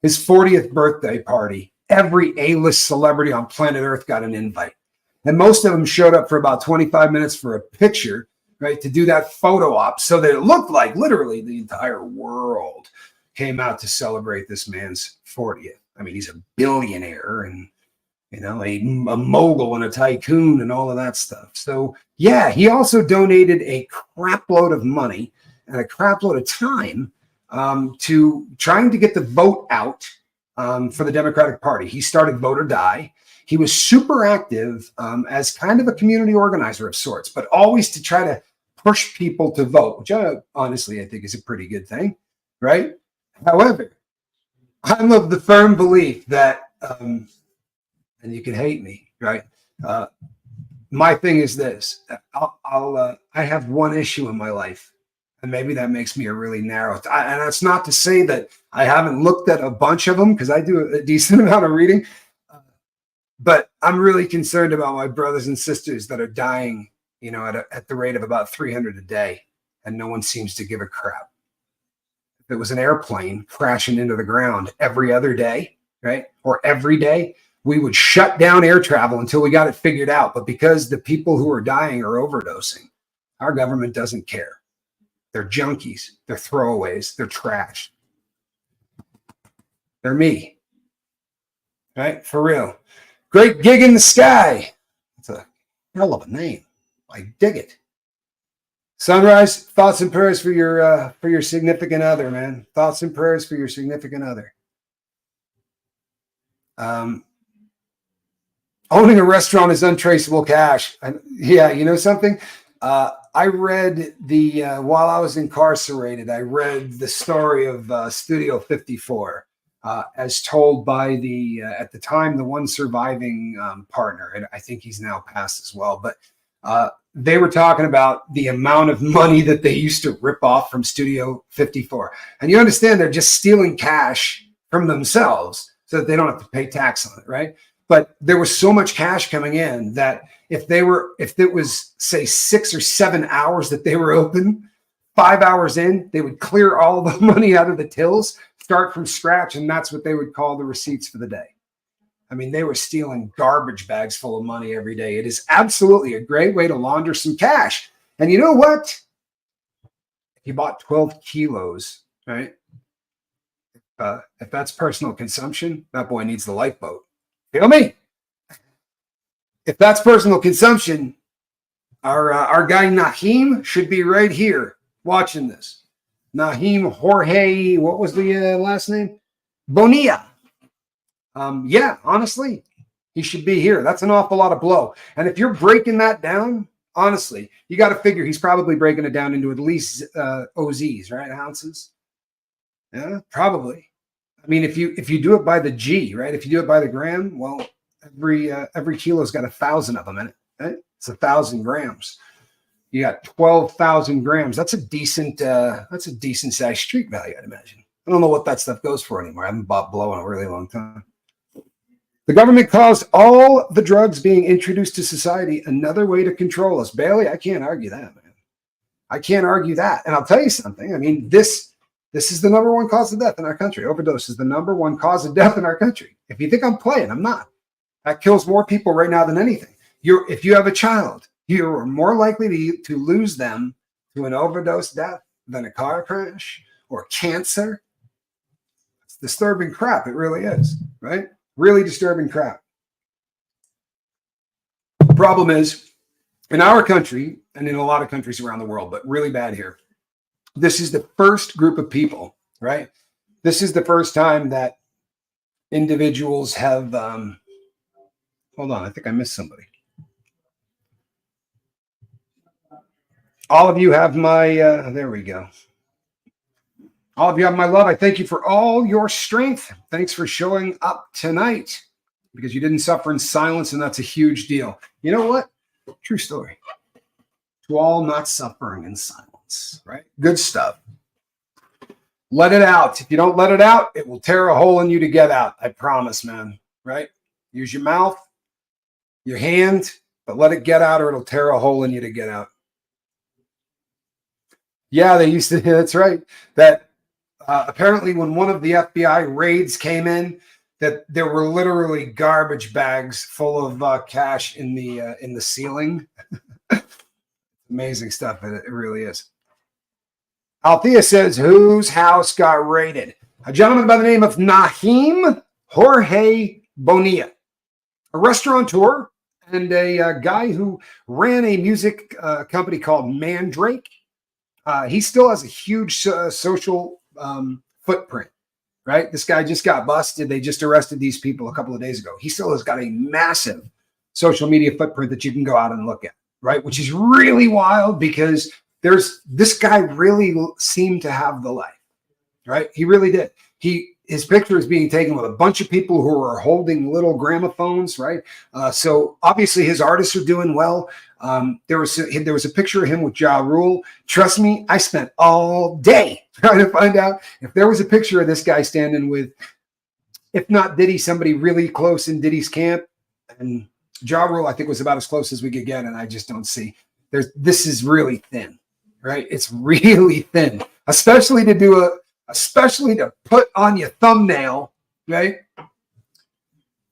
His 40th birthday party, every A-list celebrity on planet Earth got an invite. And most of them showed up for about 25 minutes for a picture, right, to do that photo op, so that it looked like literally the entire world came out to celebrate this man's 40th. I mean, he's a billionaire and, you know, a mogul and a tycoon and all of that stuff. So, yeah, he also donated a crap load of money and a crap load of time to trying to get the vote out for the Democratic Party. He started Vote or Die. He was super active as kind of a community organizer of sorts, but always to try to push people to vote, which honestly I think is a pretty good thing, right? However, I'm of the firm belief that, and you can hate me, right? My thing is this: I have one issue in my life, and maybe that makes me a really narrow. And that's not to say that I haven't looked at a bunch of them, because I do a decent amount of reading. But I'm really concerned about my brothers and sisters that are dying, you know, at the rate of about 300 a day, and no one seems to give a crap. If it was an airplane crashing into the ground every other day, right, or every day, we would shut down air travel until we got it figured out. But because the people who are dying are overdosing, our government doesn't care. They're junkies. They're throwaways. They're trash. They're me. Right? For real. Great Gig in the Sky. That's a hell of a name. I dig it. Sunrise, thoughts and prayers for your significant other, man. Thoughts and prayers for your significant other. Owning a restaurant is untraceable cash. Yeah, you know something? I read while I was incarcerated, I read the story of Studio 54 as told by at the time, the one surviving partner. And I think he's now passed as well. But they were talking about the amount of money that they used to rip off from Studio 54. And you understand they're just stealing cash from themselves so that they don't have to pay tax on it, right? But there was so much cash coming in that if it was, say, 6 or 7 hours that they were open, 5 hours in, they would clear all the money out of the tills, start from scratch, and that's what they would call the receipts for the day. I mean, they were stealing garbage bags full of money every day. It is absolutely a great way to launder some cash. And you know what? If you bought 12 kilos, right? If that's personal consumption, that boy needs the lifeboat. Feel me? If that's personal consumption, our guy Naheem should be right here watching this. Naheem Jorge, what was the last name? Bonilla. Yeah, honestly, he should be here. That's an awful lot of blow. And if you're breaking that down, honestly, you got to figure he's probably breaking it down into at least OZs, right? Ounces. Yeah, probably. I mean, if you do it by the G, right? If you do it by the gram, well, every kilo's got 1,000 of them in it. Right? It's 1,000 grams. You got 12,000 grams. That's a decent size street value, I'd imagine. I don't know what that stuff goes for anymore. I haven't bought blow in a really long time. The government caused all the drugs being introduced to society another way to control us. Bailey, I can't argue that, man. I can't argue that. And I'll tell you something. I mean, this is the number one cause of death in our country. Overdose is the number one cause of death in our country. If you think I'm playing, I'm not. That kills more people right now than anything. If you have a child, you are more likely to lose them to an overdose death than a car crash or cancer. It's disturbing crap. It really is, right? Really disturbing crap. The problem is, in our country and in a lot of countries around the world, but really bad here, this is the first group of people, right? This is the first time that individuals have, hold on, I think I missed somebody. All of you have my, there we go. All of you have my love. I thank you for all your strength. Thanks for showing up tonight because you didn't suffer in silence, and that's a huge deal. You know what? True story. To all not suffering in silence, right? Good stuff. Let it out. If you don't let it out, it will tear a hole in you to get out. I promise, man, right? Use your mouth, your hand, but let it get out or it'll tear a hole in you to get out. Yeah, they used to, that's right. That apparently when one of the FBI raids came in, that there were literally garbage bags full of cash in the ceiling. Amazing stuff. It really is. Althea says, whose house got raided? A gentleman by the name of Naheem Jorge Bonilla, a restaurateur and a guy who ran a music company called Mandrake. He still has a huge social footprint, right? This guy just got busted. They just arrested these people a couple of days ago. He still has got a massive social media footprint that you can go out and look at, right? Which is really wild because this guy really seemed to have the life, right? He really did. His picture is being taken with a bunch of people who are holding little gramophones, right? So obviously his artists are doing well. There was a picture of him with Ja Rule. Trust me, I spent all day trying to find out if there was a picture of this guy standing with, if not Diddy, somebody really close in Diddy's camp. And Ja Rule, I think, was about as close as we could get, and I just don't see. This is really thin, right? It's really thin, especially to put on your thumbnail, right?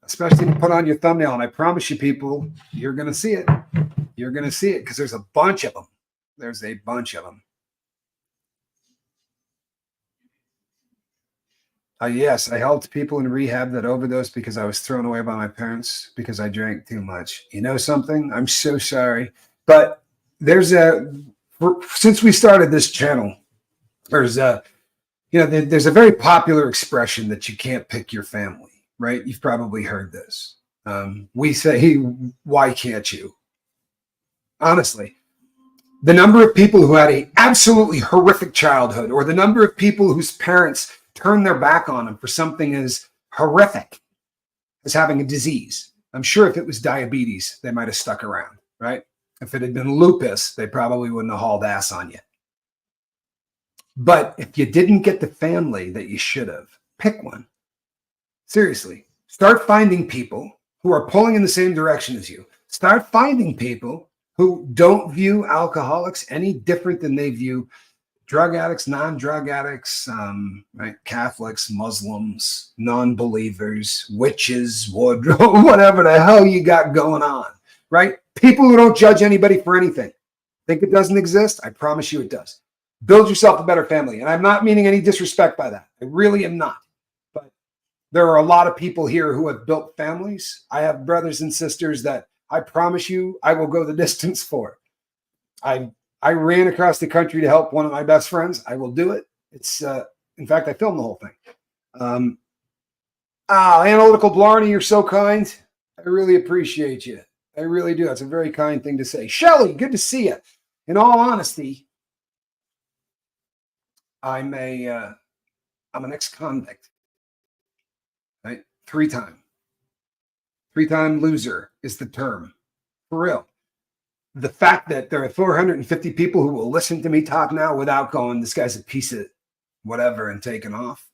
Especially to put on your thumbnail. And I promise you, people, you're going to see it. You're going to see it because there's a bunch of them. There's a bunch of them. Yes, I helped people in rehab that overdosed because I was thrown away by my parents because I drank too much. You know something? I'm so sorry. But since we started this channel, there's a very popular expression that you can't pick your family, right? You've probably heard this. We say, hey, why can't you? Honestly, the number of people who had an absolutely horrific childhood, or the number of people whose parents turned their back on them for something as horrific as having a disease. I'm sure if it was diabetes, they might have stuck around, right? If it had been lupus, they probably wouldn't have hauled ass on you. But if you didn't get the family that you should have, pick one. Seriously, start finding people who are pulling in the same direction as you. Start finding people who don't view alcoholics any different than they view drug addicts, non-drug addicts, right? Catholics, Muslims, non-believers, witches, whatever the hell you got going on, right? People who don't judge anybody for anything. Think it doesn't exist? I promise you it does. Build yourself a better family. And I'm not meaning any disrespect by that. I really am not. But there are a lot of people here who have built families. I have brothers and sisters that I promise you I will go the distance for. I ran across the country to help one of my best friends. I will do it. It's in fact, I filmed the whole thing. Analytical Blarney, you're so kind. I really appreciate you. I really do. That's a very kind thing to say. Shelly, good to see you. In all honesty, I'm an ex-convict, right? 3 times. Three-time loser is the term. For real. The fact that there are 450 people who will listen to me talk now without going, this guy's a piece of whatever and taking off,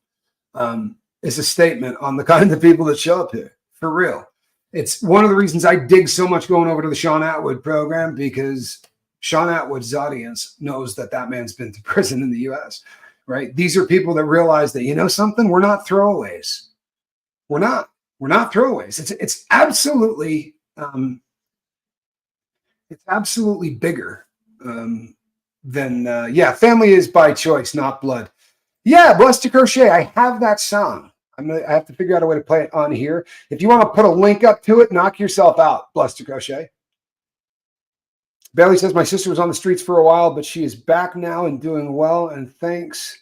is a statement on the kind of people that show up here. For real. It's one of the reasons I dig so much going over to the Sean Atwood program, because Sean Atwood's audience knows that that man's been to prison in the U.S., right? These are people that realize that, you know something? We're not throwaways. We're not throwaways. It's absolutely bigger than family is by choice, not blood. Yeah, Blessed to Crochet. I have that song. I have to figure out a way to play it on here. If you want to put a link up to it, knock yourself out. Blessed to Crochet. Bailey says, my sister was on the streets for a while, but she is back now and doing well, and thanks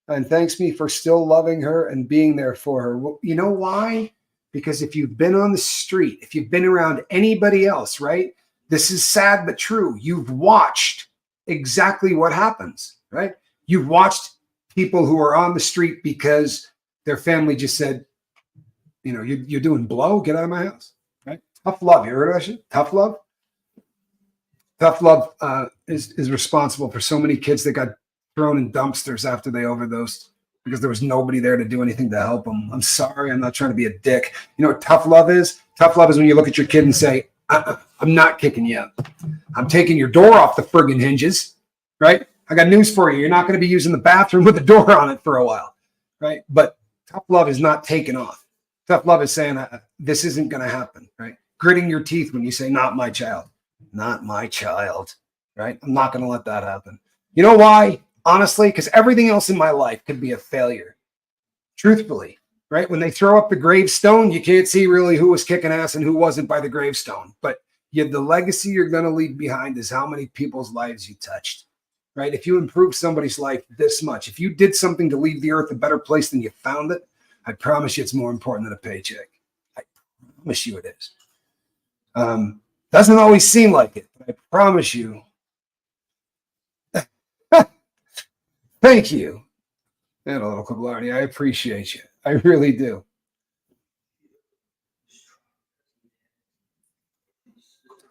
me for still loving her and being there for her. Well, you know why? Because if you've been on the street, if you've been around anybody else, right? This is sad but true. You've watched exactly what happens, right? You've watched people who are on the street because their family just said, you know, you're doing blow, get out of my house, right? Tough love. You heard of that shit? Tough love? Tough love is responsible for so many kids that got thrown in dumpsters after they overdosed because there was nobody there to do anything to help them. I'm sorry. I'm not trying to be a dick. You know what tough love is? Tough love is when you look at your kid and say, I'm not kicking you out. I'm taking your door off the friggin' hinges, right? I got news for you. You're not going to be using the bathroom with the door on it for a while, right? But tough love is not taking off. Tough love is saying, this isn't going to happen, right? Gritting your teeth when you say, not my child. Not my child, right? I'm not going to let that happen. You know why? Honestly, because everything else in my life could be a failure. Truthfully, right? When they throw up the gravestone, you can't see really who was kicking ass and who wasn't by the gravestone. But the legacy you're going to leave behind is how many people's lives you touched, right? If you improve somebody's life this much, if you did something to leave the earth a better place than you found it, I promise you it's more important than a paycheck. I promise you it is. Doesn't always seem like it, but I promise you. Thank you. And a little Kablardi. I appreciate you. I really do.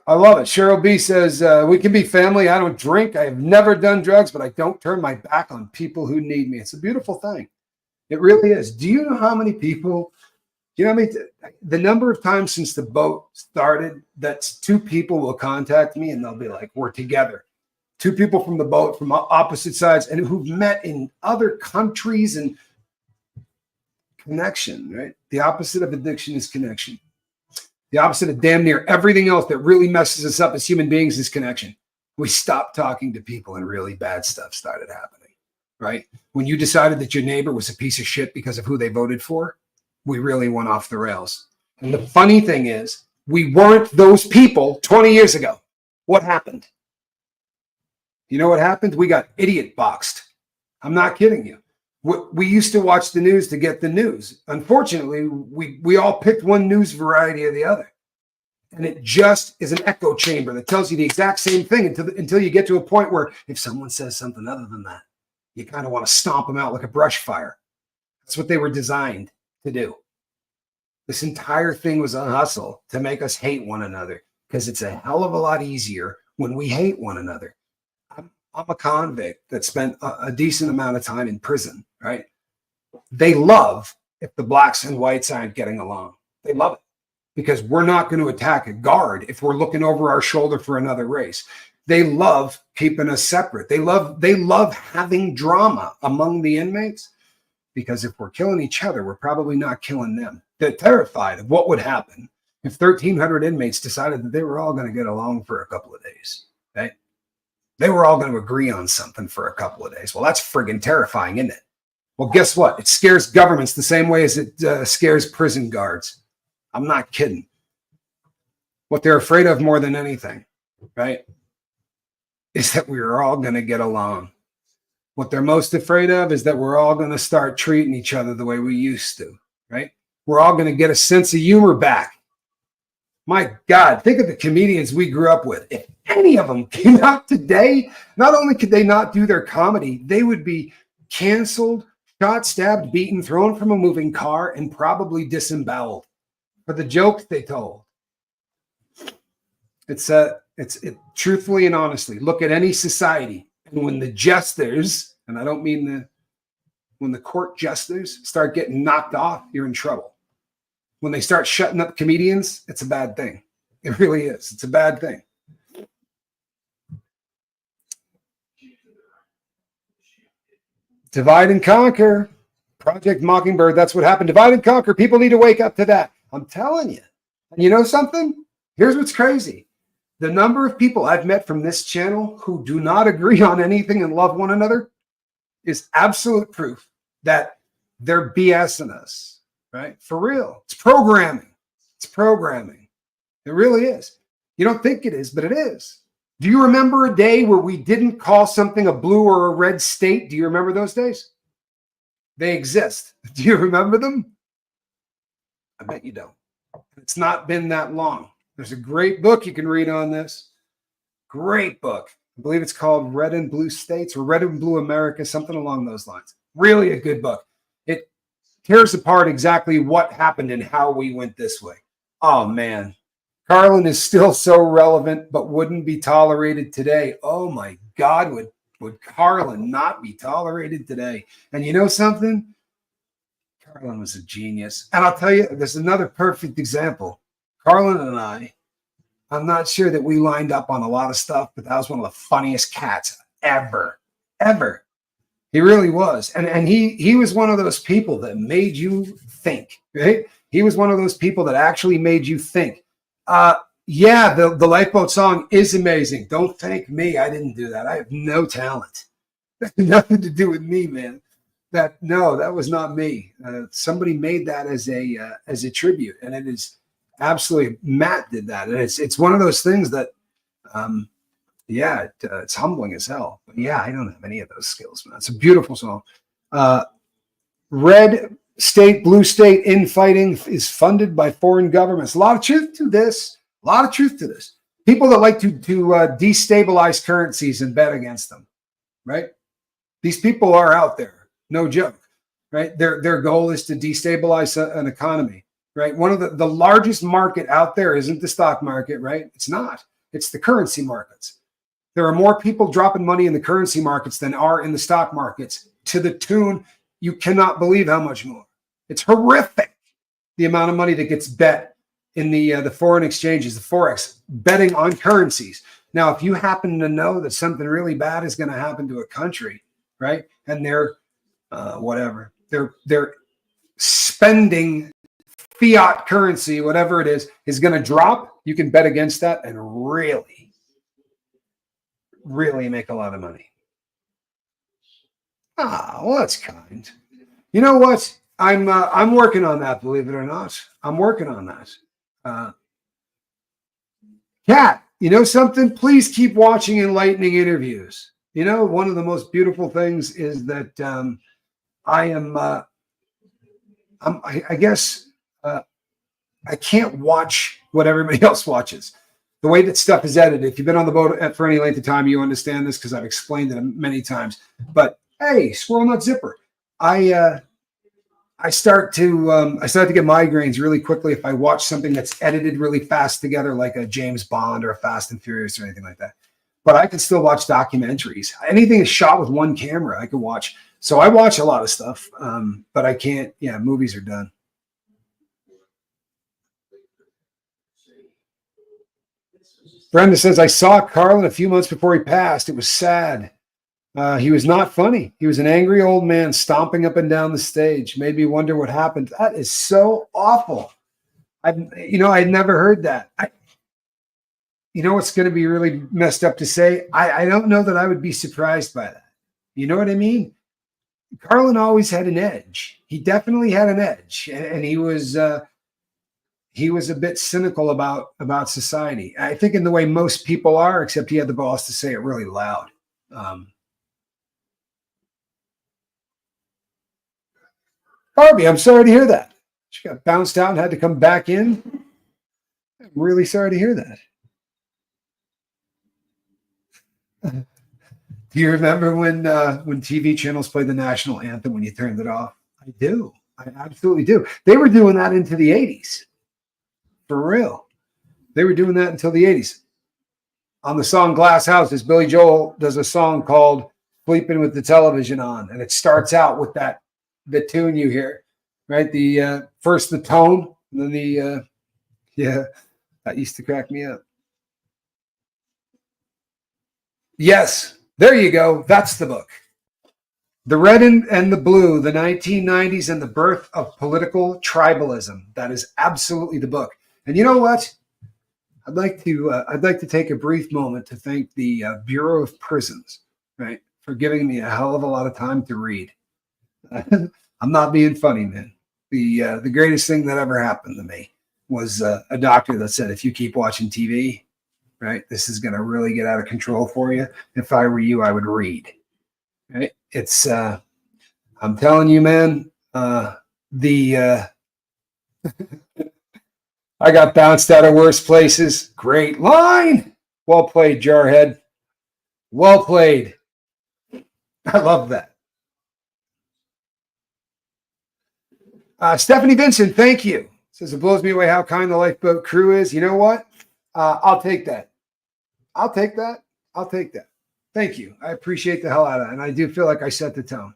I love it. Cheryl B says, we can be family. I don't drink. I have never done drugs, but I don't turn my back on people who need me. It's a beautiful thing. It really is. Do you know how many people, the number of times since the boat started that two people will contact me and they'll be like, we're together. Two people from the boat from opposite sides and who've met in other countries, and connection, right? The opposite of addiction is connection. The opposite of damn near everything else that really messes us up as human beings is connection. We stopped talking to people and really bad stuff started happening, right? When you decided that your neighbor was a piece of shit because of who they voted for, we really went off the rails. And the funny thing is, we weren't those people 20 years ago. What happened? You know what happened? We got idiot boxed. I'm not kidding you. We used to watch the news to get the news. Unfortunately, we all picked one news variety or the other. And it just is an echo chamber that tells you the exact same thing until you get to a point where if someone says something other than that, you kind of want to stomp them out like a brush fire. That's what they were designed to do. This entire thing was a hustle to make us hate one another, because it's a hell of a lot easier when we hate one another. I'm a convict that spent a decent amount of time in prison, right? They love if the blacks and whites aren't getting along. They love it because we're not going to attack a guard if we're looking over our shoulder for another race. They love keeping us separate. They love having drama among the inmates, because if we're killing each other, we're probably not killing them. They're terrified of what would happen if 1,300 inmates decided that they were all going to get along for a couple of days, right? They were all going to agree on something for a couple of days. Well, that's friggin' terrifying, isn't it? Well, guess what? It scares governments the same way as it scares prison guards. I'm not kidding. What they're afraid of more than anything, right, is that we're all going to get along. What they're most afraid of is that we're all going to start treating each other the way we used to, right? We're all going to get a sense of humor back. My God, think of the comedians we grew up with. If any of them came out today, not only could they not do their comedy, they would be canceled, shot, stabbed, beaten, thrown from a moving car, and probably disemboweled. for the jokes they told. It's truthfully and honestly, look at any society, and when the jesters, and I don't mean when the court jesters start getting knocked off, you're in trouble. When they start shutting up comedians, it's a bad thing. It really is. It's a bad thing. Divide and conquer. Project Mockingbird, that's what happened. Divide and conquer. People need to wake up to that. I'm telling you. And you know something? Here's what's crazy. The number of people I've met from this channel who do not agree on anything and love one another is absolute proof that they're BSing us, right? For real. It's programming. It's programming. It really is. You don't think it is, but it is. Do you remember a day where we didn't call something a blue or a red state? Do you remember those days? They exist. Do you remember them? I bet you don't. It's not been that long. There's a great book you can read on this. Great book. I believe it's called Red and Blue States or Red and Blue America, something along those lines. Really a good book. It tears apart exactly what happened and how we went this way. Oh, man. Carlin is still so relevant, but wouldn't be tolerated today. Oh, my God, would Carlin not be tolerated today? And you know something? Carlin was a genius. And I'll tell you, there's another perfect example. Carlin and I'm not sure that we lined up on a lot of stuff, but that was one of the funniest cats ever. He really was. And he was one of those people that made you think, right? He was one of those people that actually made you think. Yeah, the Lifeboat song is amazing. Don't thank me. I didn't do that. I have no talent. Nothing to do with me, man. That was not me. Somebody made that as a tribute, and it is absolutely Matt did that, and it's one of those things that, it's humbling as hell. But yeah, I don't have any of those skills, man. It's a beautiful song. Red state, blue state infighting is funded by foreign governments. A lot of truth to this. People that like to destabilize currencies and bet against them, right? These people are out there. No joke, right? Their goal is to destabilize an economy, right? One of the largest market out there isn't the stock market, right? It's not. It's the currency markets. There are more people dropping money in the currency markets than are in the stock markets, to the tune you cannot believe how much more. It's horrific, the amount of money that gets bet in the foreign exchanges, the Forex, betting on currencies. Now, if you happen to know that something really bad is going to happen to a country, right? And they're spending fiat currency, whatever it is going to drop, you can bet against that and really make a lot of money. Well, that's kind. You know what? I'm working on that, believe it or not. I'm working on that. Kat, you know something? Please keep watching enlightening interviews. You know, one of the most beautiful things is that I can't watch what everybody else watches. The way that stuff is edited, if you've been on the boat for any length of time, you understand this because I've explained it many times. But hey, squirrel nut zipper. I start to get migraines really quickly if I watch something that's edited really fast together, like a James Bond or a Fast and Furious or anything like that. But I can still watch documentaries. Anything is shot with one camera, I can watch. So I watch a lot of stuff, but I can't. Yeah, movies are done. Brenda says, I saw Carlin a few months before he passed. It was sad. He was not funny. He was an angry old man stomping up and down the stage. Made me wonder what happened. That is so awful. I'd never heard that. You know what's going to be really messed up to say? I don't know that I would be surprised by that. You know what I mean? Carlin always had an edge. He definitely had an edge, and he was a bit cynical about society. I think in the way most people are, except he had the balls to say it really loud. Barbie, I'm sorry to hear that. She got bounced out and had to come back in. I'm really sorry to hear that. Do you remember when TV channels played the national anthem when you turned it off? I do. I absolutely do. They were doing that into the 80s. For real. They were doing that until the 80s. On the song Glass Houses, Billy Joel does a song called Sleeping with the Television On. And it starts out with the tune you hear, right? The first the tone, and then yeah, that used to crack me up. Yes, there you go. That's the book. The Red and the Blue, the 1990s and the Birth of Political Tribalism. That is absolutely the book. And you know what? I'd like to take a brief moment to thank the Bureau of Prisons, right, for giving me a hell of a lot of time to read. I'm not being funny, man. The greatest thing that ever happened to me was a doctor that said, if you keep watching TV, right, this is going to really get out of control for you. If I were you, I would read. Right? It's I'm telling you, man, I got bounced out of worse places. Great line. Well played, Jarhead. Well played. I love that. Stephanie Vincent, thank you. Says it blows me away how kind the lifeboat crew is. You know what? I'll take that. I'll take that. Thank you. I appreciate the hell out of it. And I do feel like I set the tone.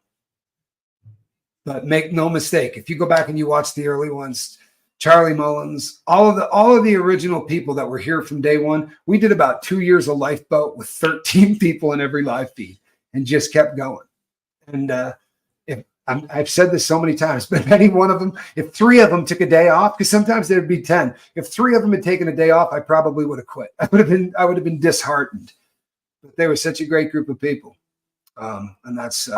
But make no mistake, if you go back and you watch the early ones, Charlie Mullins, all of the original people that were here from day one, we did about 2 years of Lifeboat with 13 people in every live feed and just kept going. And I've said this so many times, but any one of them, if 3 of them took a day off, because sometimes there'd be 10, if 3 of them had taken a day off, I probably would have quit. I would have been disheartened. But they were such a great group of people. And that's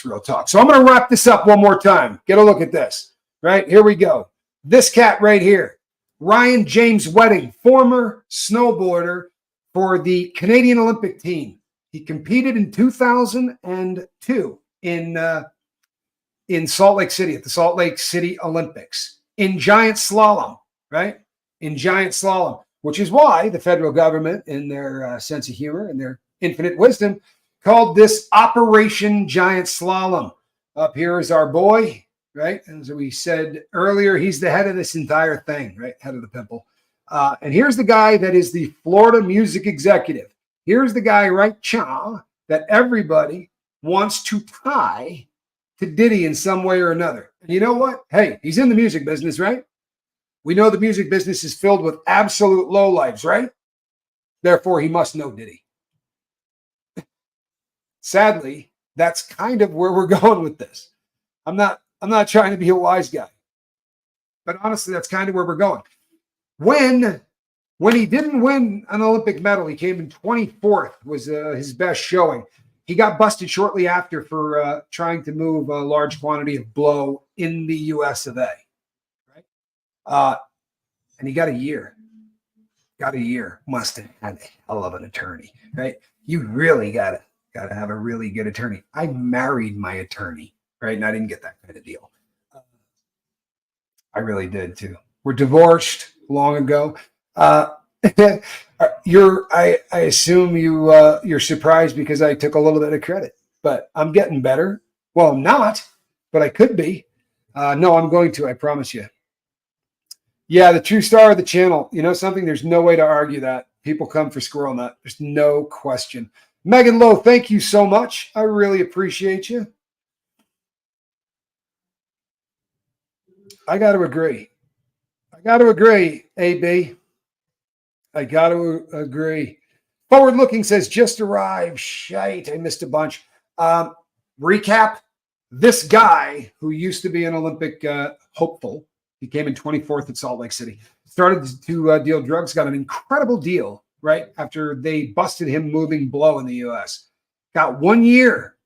real talk. So I'm going to wrap this up one more time. Get a look at this. Right? Here we go. This cat right here, Ryan James Wedding, former snowboarder for the Canadian Olympic team. He competed in 2002 in Salt Lake City at the Salt Lake City Olympics in giant slalom, right? In giant slalom, which is why the federal government, in their sense of humor and their infinite wisdom, called this Operation Giant Slalom. Up here is our boy, right? As we said earlier, he's the head of this entire thing, right? Head of the pimple. And here's the guy that is the Florida music executive. Here's the guy, right, that everybody wants to tie to Diddy in some way or another. And you know what? Hey, he's in the music business, right? We know the music business is filled with absolute lowlifes, right? Therefore, he must know Diddy. Sadly, that's kind of where we're going with this. I'm not trying to be a wise guy, but honestly, that's kind of where we're going. When he didn't win an Olympic medal, he came in 24th, was his best showing. He got busted shortly after for trying to move a large quantity of blow in the US of A. Right? And he got a year. Must have had a hell of an attorney, right? You really got to have a really good attorney. I married my attorney, right? And I didn't get that kind of deal. I really did too. We're divorced long ago. I assume you're surprised because I took a little bit of credit, but I'm getting better. Well, I'm not, but I could be. No, I'm going to, I promise you. Yeah, the true star of the channel. You know something? There's no way to argue that. People come for Squirrel Nut. There's no question. Megan Lowe, thank you so much. I really appreciate you. I got to agree. AB. I got to agree. Forward Looking says, just arrived. Shite, I missed a bunch. Recap. This guy who used to be an Olympic hopeful, he came in 24th at Salt Lake City, started to deal drugs, got an incredible deal, right? After they busted him moving blow in the U.S. Got 1 year.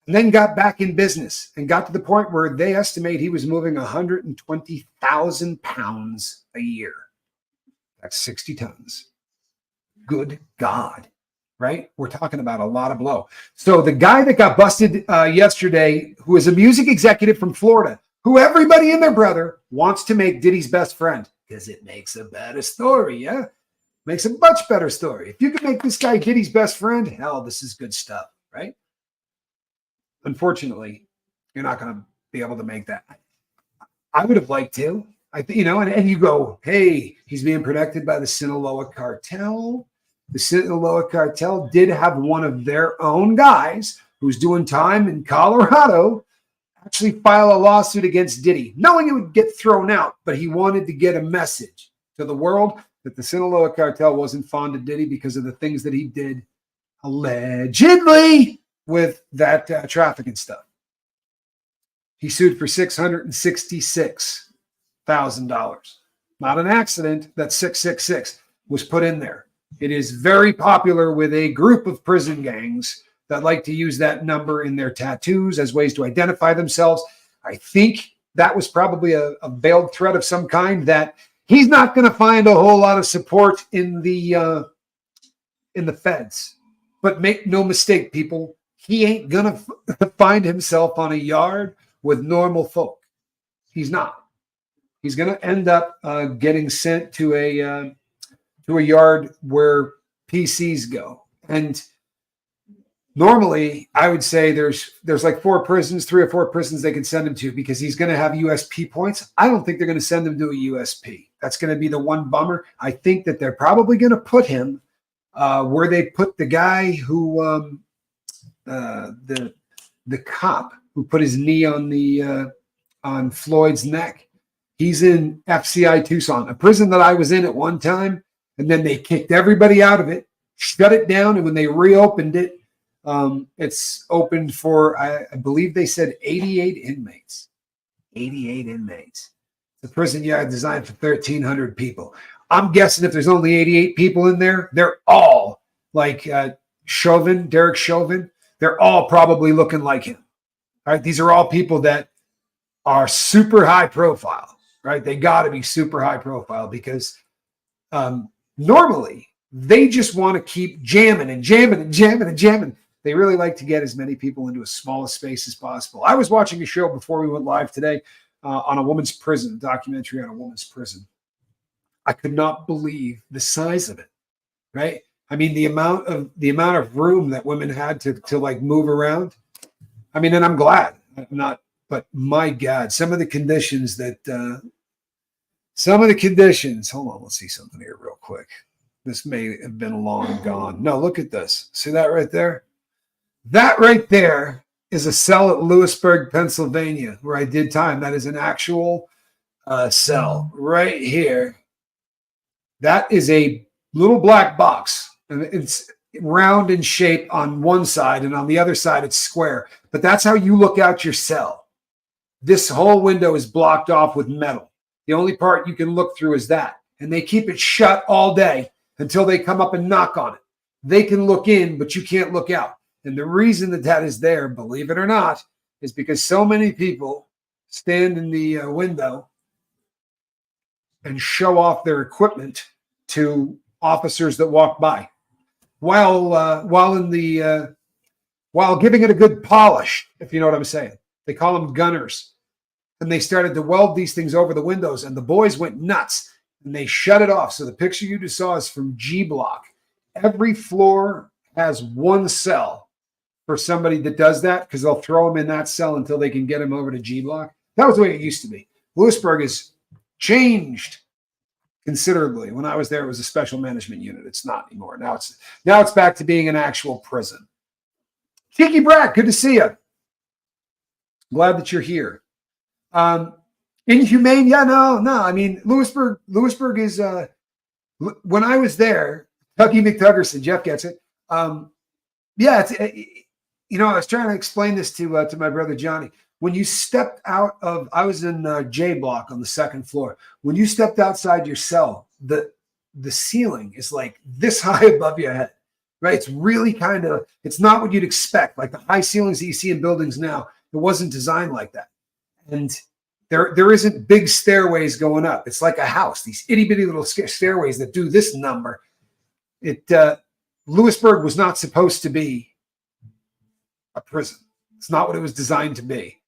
And then got back in business and got to the point where they estimate he was moving 120,000 pounds a year. That's 60 tons. Good God, right? We're talking about a lot of blow. So the guy that got busted yesterday, who is a music executive from Florida, who everybody and their brother wants to make Diddy's best friend because it makes a better story, yeah? Makes a much better story. If you can make this guy Diddy's best friend, hell, this is good stuff, right? Unfortunately, you're not going to be able to make that. I would have liked to. I think, and you go, hey, he's being protected by the Sinaloa cartel. The Sinaloa cartel did have one of their own guys who's doing time in Colorado actually file a lawsuit against Diddy, knowing it would get thrown out, but he wanted to get a message to the world that the Sinaloa cartel wasn't fond of Diddy because of the things that he did allegedly with that trafficking stuff. He sued for $666,000. Not an accident that 666 was put in there. It is very popular with a group of prison gangs that like to use that number in their tattoos as ways to identify themselves. I think that was probably a veiled threat of some kind that he's not going to find a whole lot of support in the feds. But make no mistake, people, he ain't going to find himself on a yard with normal folk. He's not. He's going to end up getting sent to a yard where PCs go. And normally, I would say there's like 3 or 4 prisons they can send him to because he's going to have USP points. I don't think they're going to send him to a USP. That's going to be the one bummer. I think that they're probably going to put him where they put the guy who the cop who put his knee on Floyd's neck. He's in FCI Tucson, a prison that I was in at one time, and then they kicked everybody out of it, shut it down, and when they reopened it, it's opened for, I believe they said 88 inmates. 88 inmates. The prison yard designed for 1,300 people. I'm guessing if there's only 88 people in there, they're all like Derek Chauvin. They're all probably looking like him. All right, these are all people that are super high profile. Right, they got to be super high profile because normally they just want to keep jamming and jamming and jamming and jamming. They really like to get as many people into as small a space as possible. I was watching a show before we went live today on a woman's prison, a documentary on a woman's prison. I could not believe the size of it. Right, I mean the amount of room that women had to like move around. I mean, and I'm glad I'm not. But my God, some of the conditions, hold on, let's see something here real quick. This may have been long gone. No, look at this. See that right there? That right there is a cell at Lewisburg, Pennsylvania, where I did time. That is an actual cell right here. That is a little black box. And it's round in shape on one side, and on the other side, it's square. But that's how you look out your cell. This whole window is blocked off with metal. The only part you can look through is that. And they keep it shut all day until they come up and knock on it. They can look in, but you can't look out. And the reason that is there, believe it or not, is because so many people stand in the window and show off their equipment to officers that walk by while giving it a good polish, if you know what I'm saying. They call them gunners. And they started to weld these things over the windows, and the boys went nuts, and they shut it off. So the picture you just saw is from G Block. Every floor has one cell for somebody that does that because they'll throw them in that cell until they can get them over to G Block. That was the way it used to be. Lewisburg has changed considerably. When I was there, it was a special management unit. It's not anymore. Now it's back to being an actual prison. Cheeky Brad, good to see you. Glad that you're here. Inhumane? Yeah, no. I mean, Lewisburg is, when I was there, Tuggy McTuggerson, Jeff gets it. Yeah, it's, I was trying to explain this to my brother Johnny. When you stepped out of, I was in J Block on the 2nd floor. When you stepped outside your cell, the ceiling is like this high above your head, right? It's really it's not what you'd expect. Like the high ceilings that you see in buildings now, it wasn't designed like that. And there isn't big stairways going up. It's like a house, these itty bitty little stairways that do this number. Lewisburg was not supposed to be a prison. It's not what it was designed to be.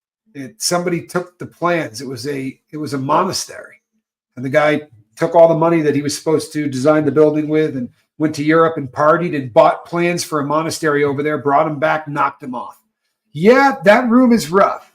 Somebody took the plans. It was a monastery. And the guy took all the money that he was supposed to design the building with and went to Europe and partied and bought plans for a monastery over there, brought him back, knocked him off. Yeah, that room is rough.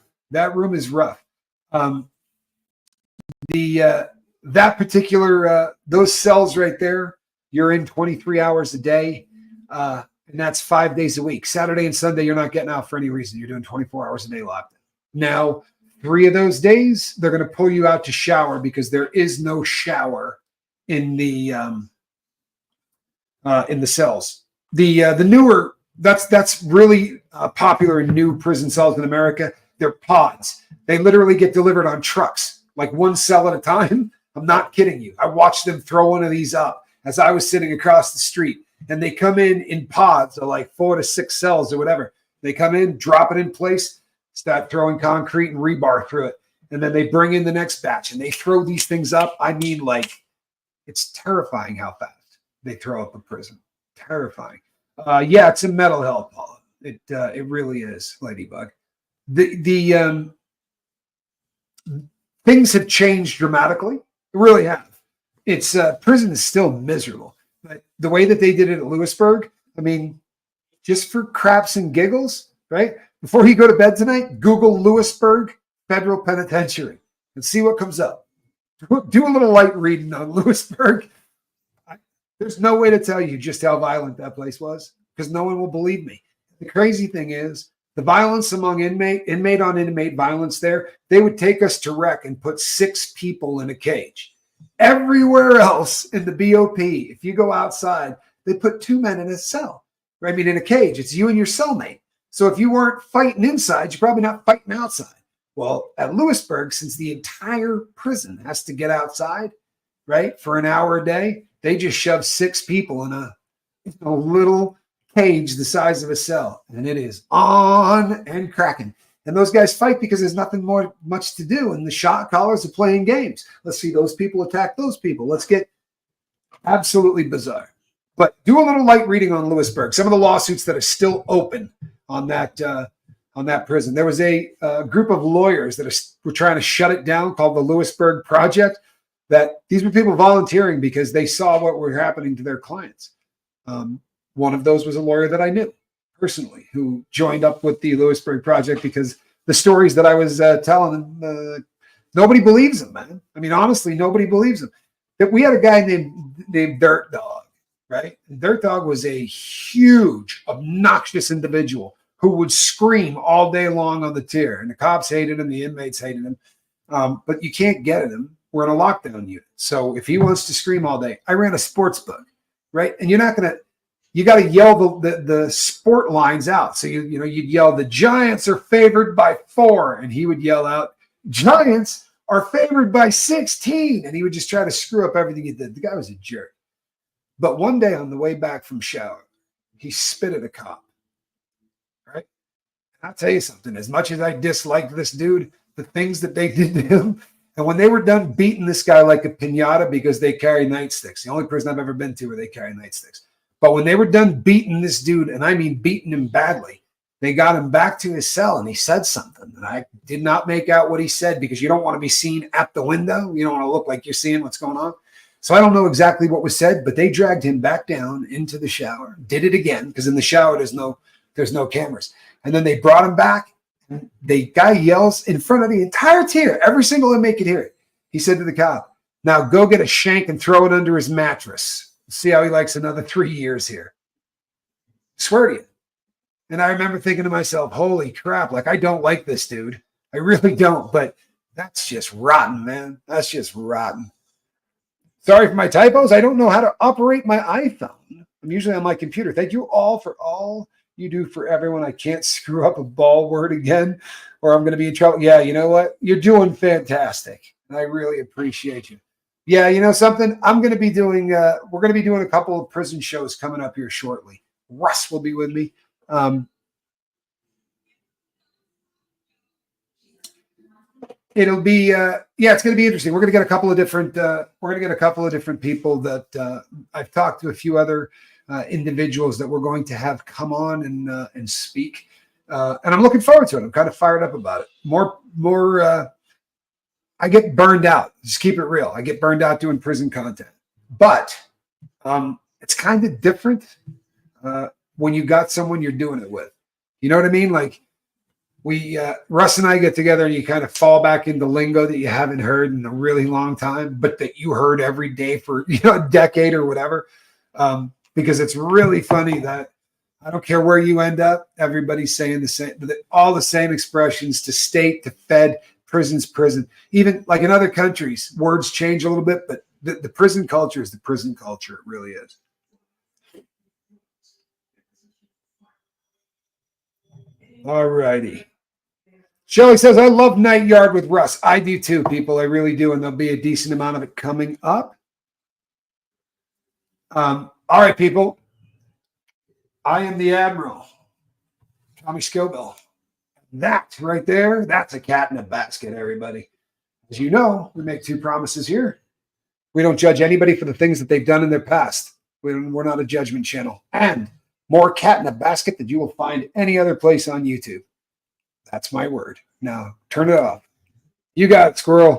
That particular those cells right there, you're in 23 hours a day, and that's 5 days a week. Saturday and Sunday, you're not getting out for any reason. You're doing 24 hours a day locked in. Now, 3 of those days, they're going to pull you out to shower because there is no shower in the cells. The newer that's really popular in new prison cells in America. They're pods. They literally get delivered on trucks, like one cell at a time. I'm not kidding you. I watched them throw one of these up as I was sitting across the street, and they come in pods of like 4 to 6 cells or whatever. They come in, drop it in place, start throwing concrete and rebar through it, and then they bring in the next batch, and they throw these things up. I mean, like, it's terrifying how fast they throw up a prison. Terrifying. Yeah, it's a mental hell, Paula. It really is, Ladybug. The things have changed dramatically. They really have. It's prison is still miserable, but the way that they did it at Lewisburg, I mean, just for craps and giggles, right? Before you go to bed tonight, Google Lewisburg Federal Penitentiary and see what comes up. Do a little light reading on Lewisburg. There's no way to tell you just how violent that place was because no one will believe me. The crazy thing is the violence among inmate on inmate violence there, they would take us to rec and put 6 people in a cage. Everywhere else in the BOP, if you go outside, they put 2 men in a cell. I mean, in a cage, it's you and your cellmate. So if you weren't fighting inside, you're probably not fighting outside. Well, at Lewisburg, since the entire prison has to get outside, right, for an hour a day, they just shove 6 people in a little cage the size of a cell, and it is on and cracking. And those guys fight because there's nothing much to do, and the shot callers are playing games. Let's see those people attack those people. Let's get absolutely bizarre. But do a little light reading on Lewisburg. Some of the lawsuits that are still open on that prison. There was a group of lawyers that were trying to shut it down called the Lewisburg Project. That these were people volunteering because they saw what were happening to their clients. One of those was a lawyer that I knew personally who joined up with the Lewisburg Project because the stories that I was telling them, nobody believes them, man. I mean, honestly, nobody believes them. We had a guy named Dirt Dog, right? And Dirt Dog was a huge, obnoxious individual who would scream all day long on the tier. And the cops hated him. The inmates hated him. But you can't get at him. We're in a lockdown unit. So if he wants to scream all day, I ran a sports book, right? And you got to yell the sport lines out. So you'd yell, the Giants are favored by 4. And he would yell out, Giants are favored by 16. And he would just try to screw up everything he did. The guy was a jerk. But one day on the way back from shower, he spit at a cop, right? And I'll tell you something, as much as I disliked this dude, the things that they did to him, and when they were done beating this guy like a piñata because they carry nightsticks, the only prison I've ever been to where they carry nightsticks. But when they were done beating this dude, and I mean beating him badly, they got him back to his cell and he said something. And I did not make out what he said because you don't want to be seen at the window. You don't want to look like you're seeing what's going on. So I don't know exactly what was said, but they dragged him back down into the shower, did it again, because in the shower there's no cameras. And then they brought him back. The guy yells in front of the entire tier. Every single inmate could hear it. He said to the cop, now go get a shank and throw it under his mattress. See how he likes another 3 years here. Swear to you. And I remember thinking to myself, holy crap, like I don't like this dude. I really don't, but that's just rotten, man. That's just rotten. Sorry for my typos. I don't know how to operate my iPhone. I'm usually on my computer. Thank you all for all you do for everyone. I can't screw up a ball word again or I'm going to be in trouble. Yeah, you know what? You're doing fantastic. And I really appreciate you. Yeah, you know something? I'm going to be doing, we're going to be doing a couple of prison shows coming up here shortly. Russ will be with me. It'll be, it's going to be interesting. We're going to get a couple of different, people that I've talked to a few other individuals that we're going to have come on and speak. And I'm looking forward to it. I'm kind of fired up about it. More, I get burned out. Just keep it real. I get burned out doing prison content, but it's kind of different when you got someone you're doing it with. You know what I mean? Like Russ and I get together and you kind of fall back into lingo that you haven't heard in a really long time, but that you heard every day for a decade or whatever. Because it's really funny that I don't care where you end up, everybody's saying the same, all the same expressions to state, to fed, prison's prison. Even like in other countries, words change a little bit, but the prison culture is the prison culture. It really is. All righty. Shelly says, I love Night Yard with Russ. I do too, people. I really do. And there'll be a decent amount of it coming up. All right, people. I am the Admiral, Tommy Scoville. That right there, that's a cat in a basket, everybody. As you know, we make two promises here. We don't judge anybody for the things that they've done in their past. We're not a judgment channel. And more cat in a basket than you will find any other place on YouTube. That's my word. Now, turn it off. You got it, squirrel.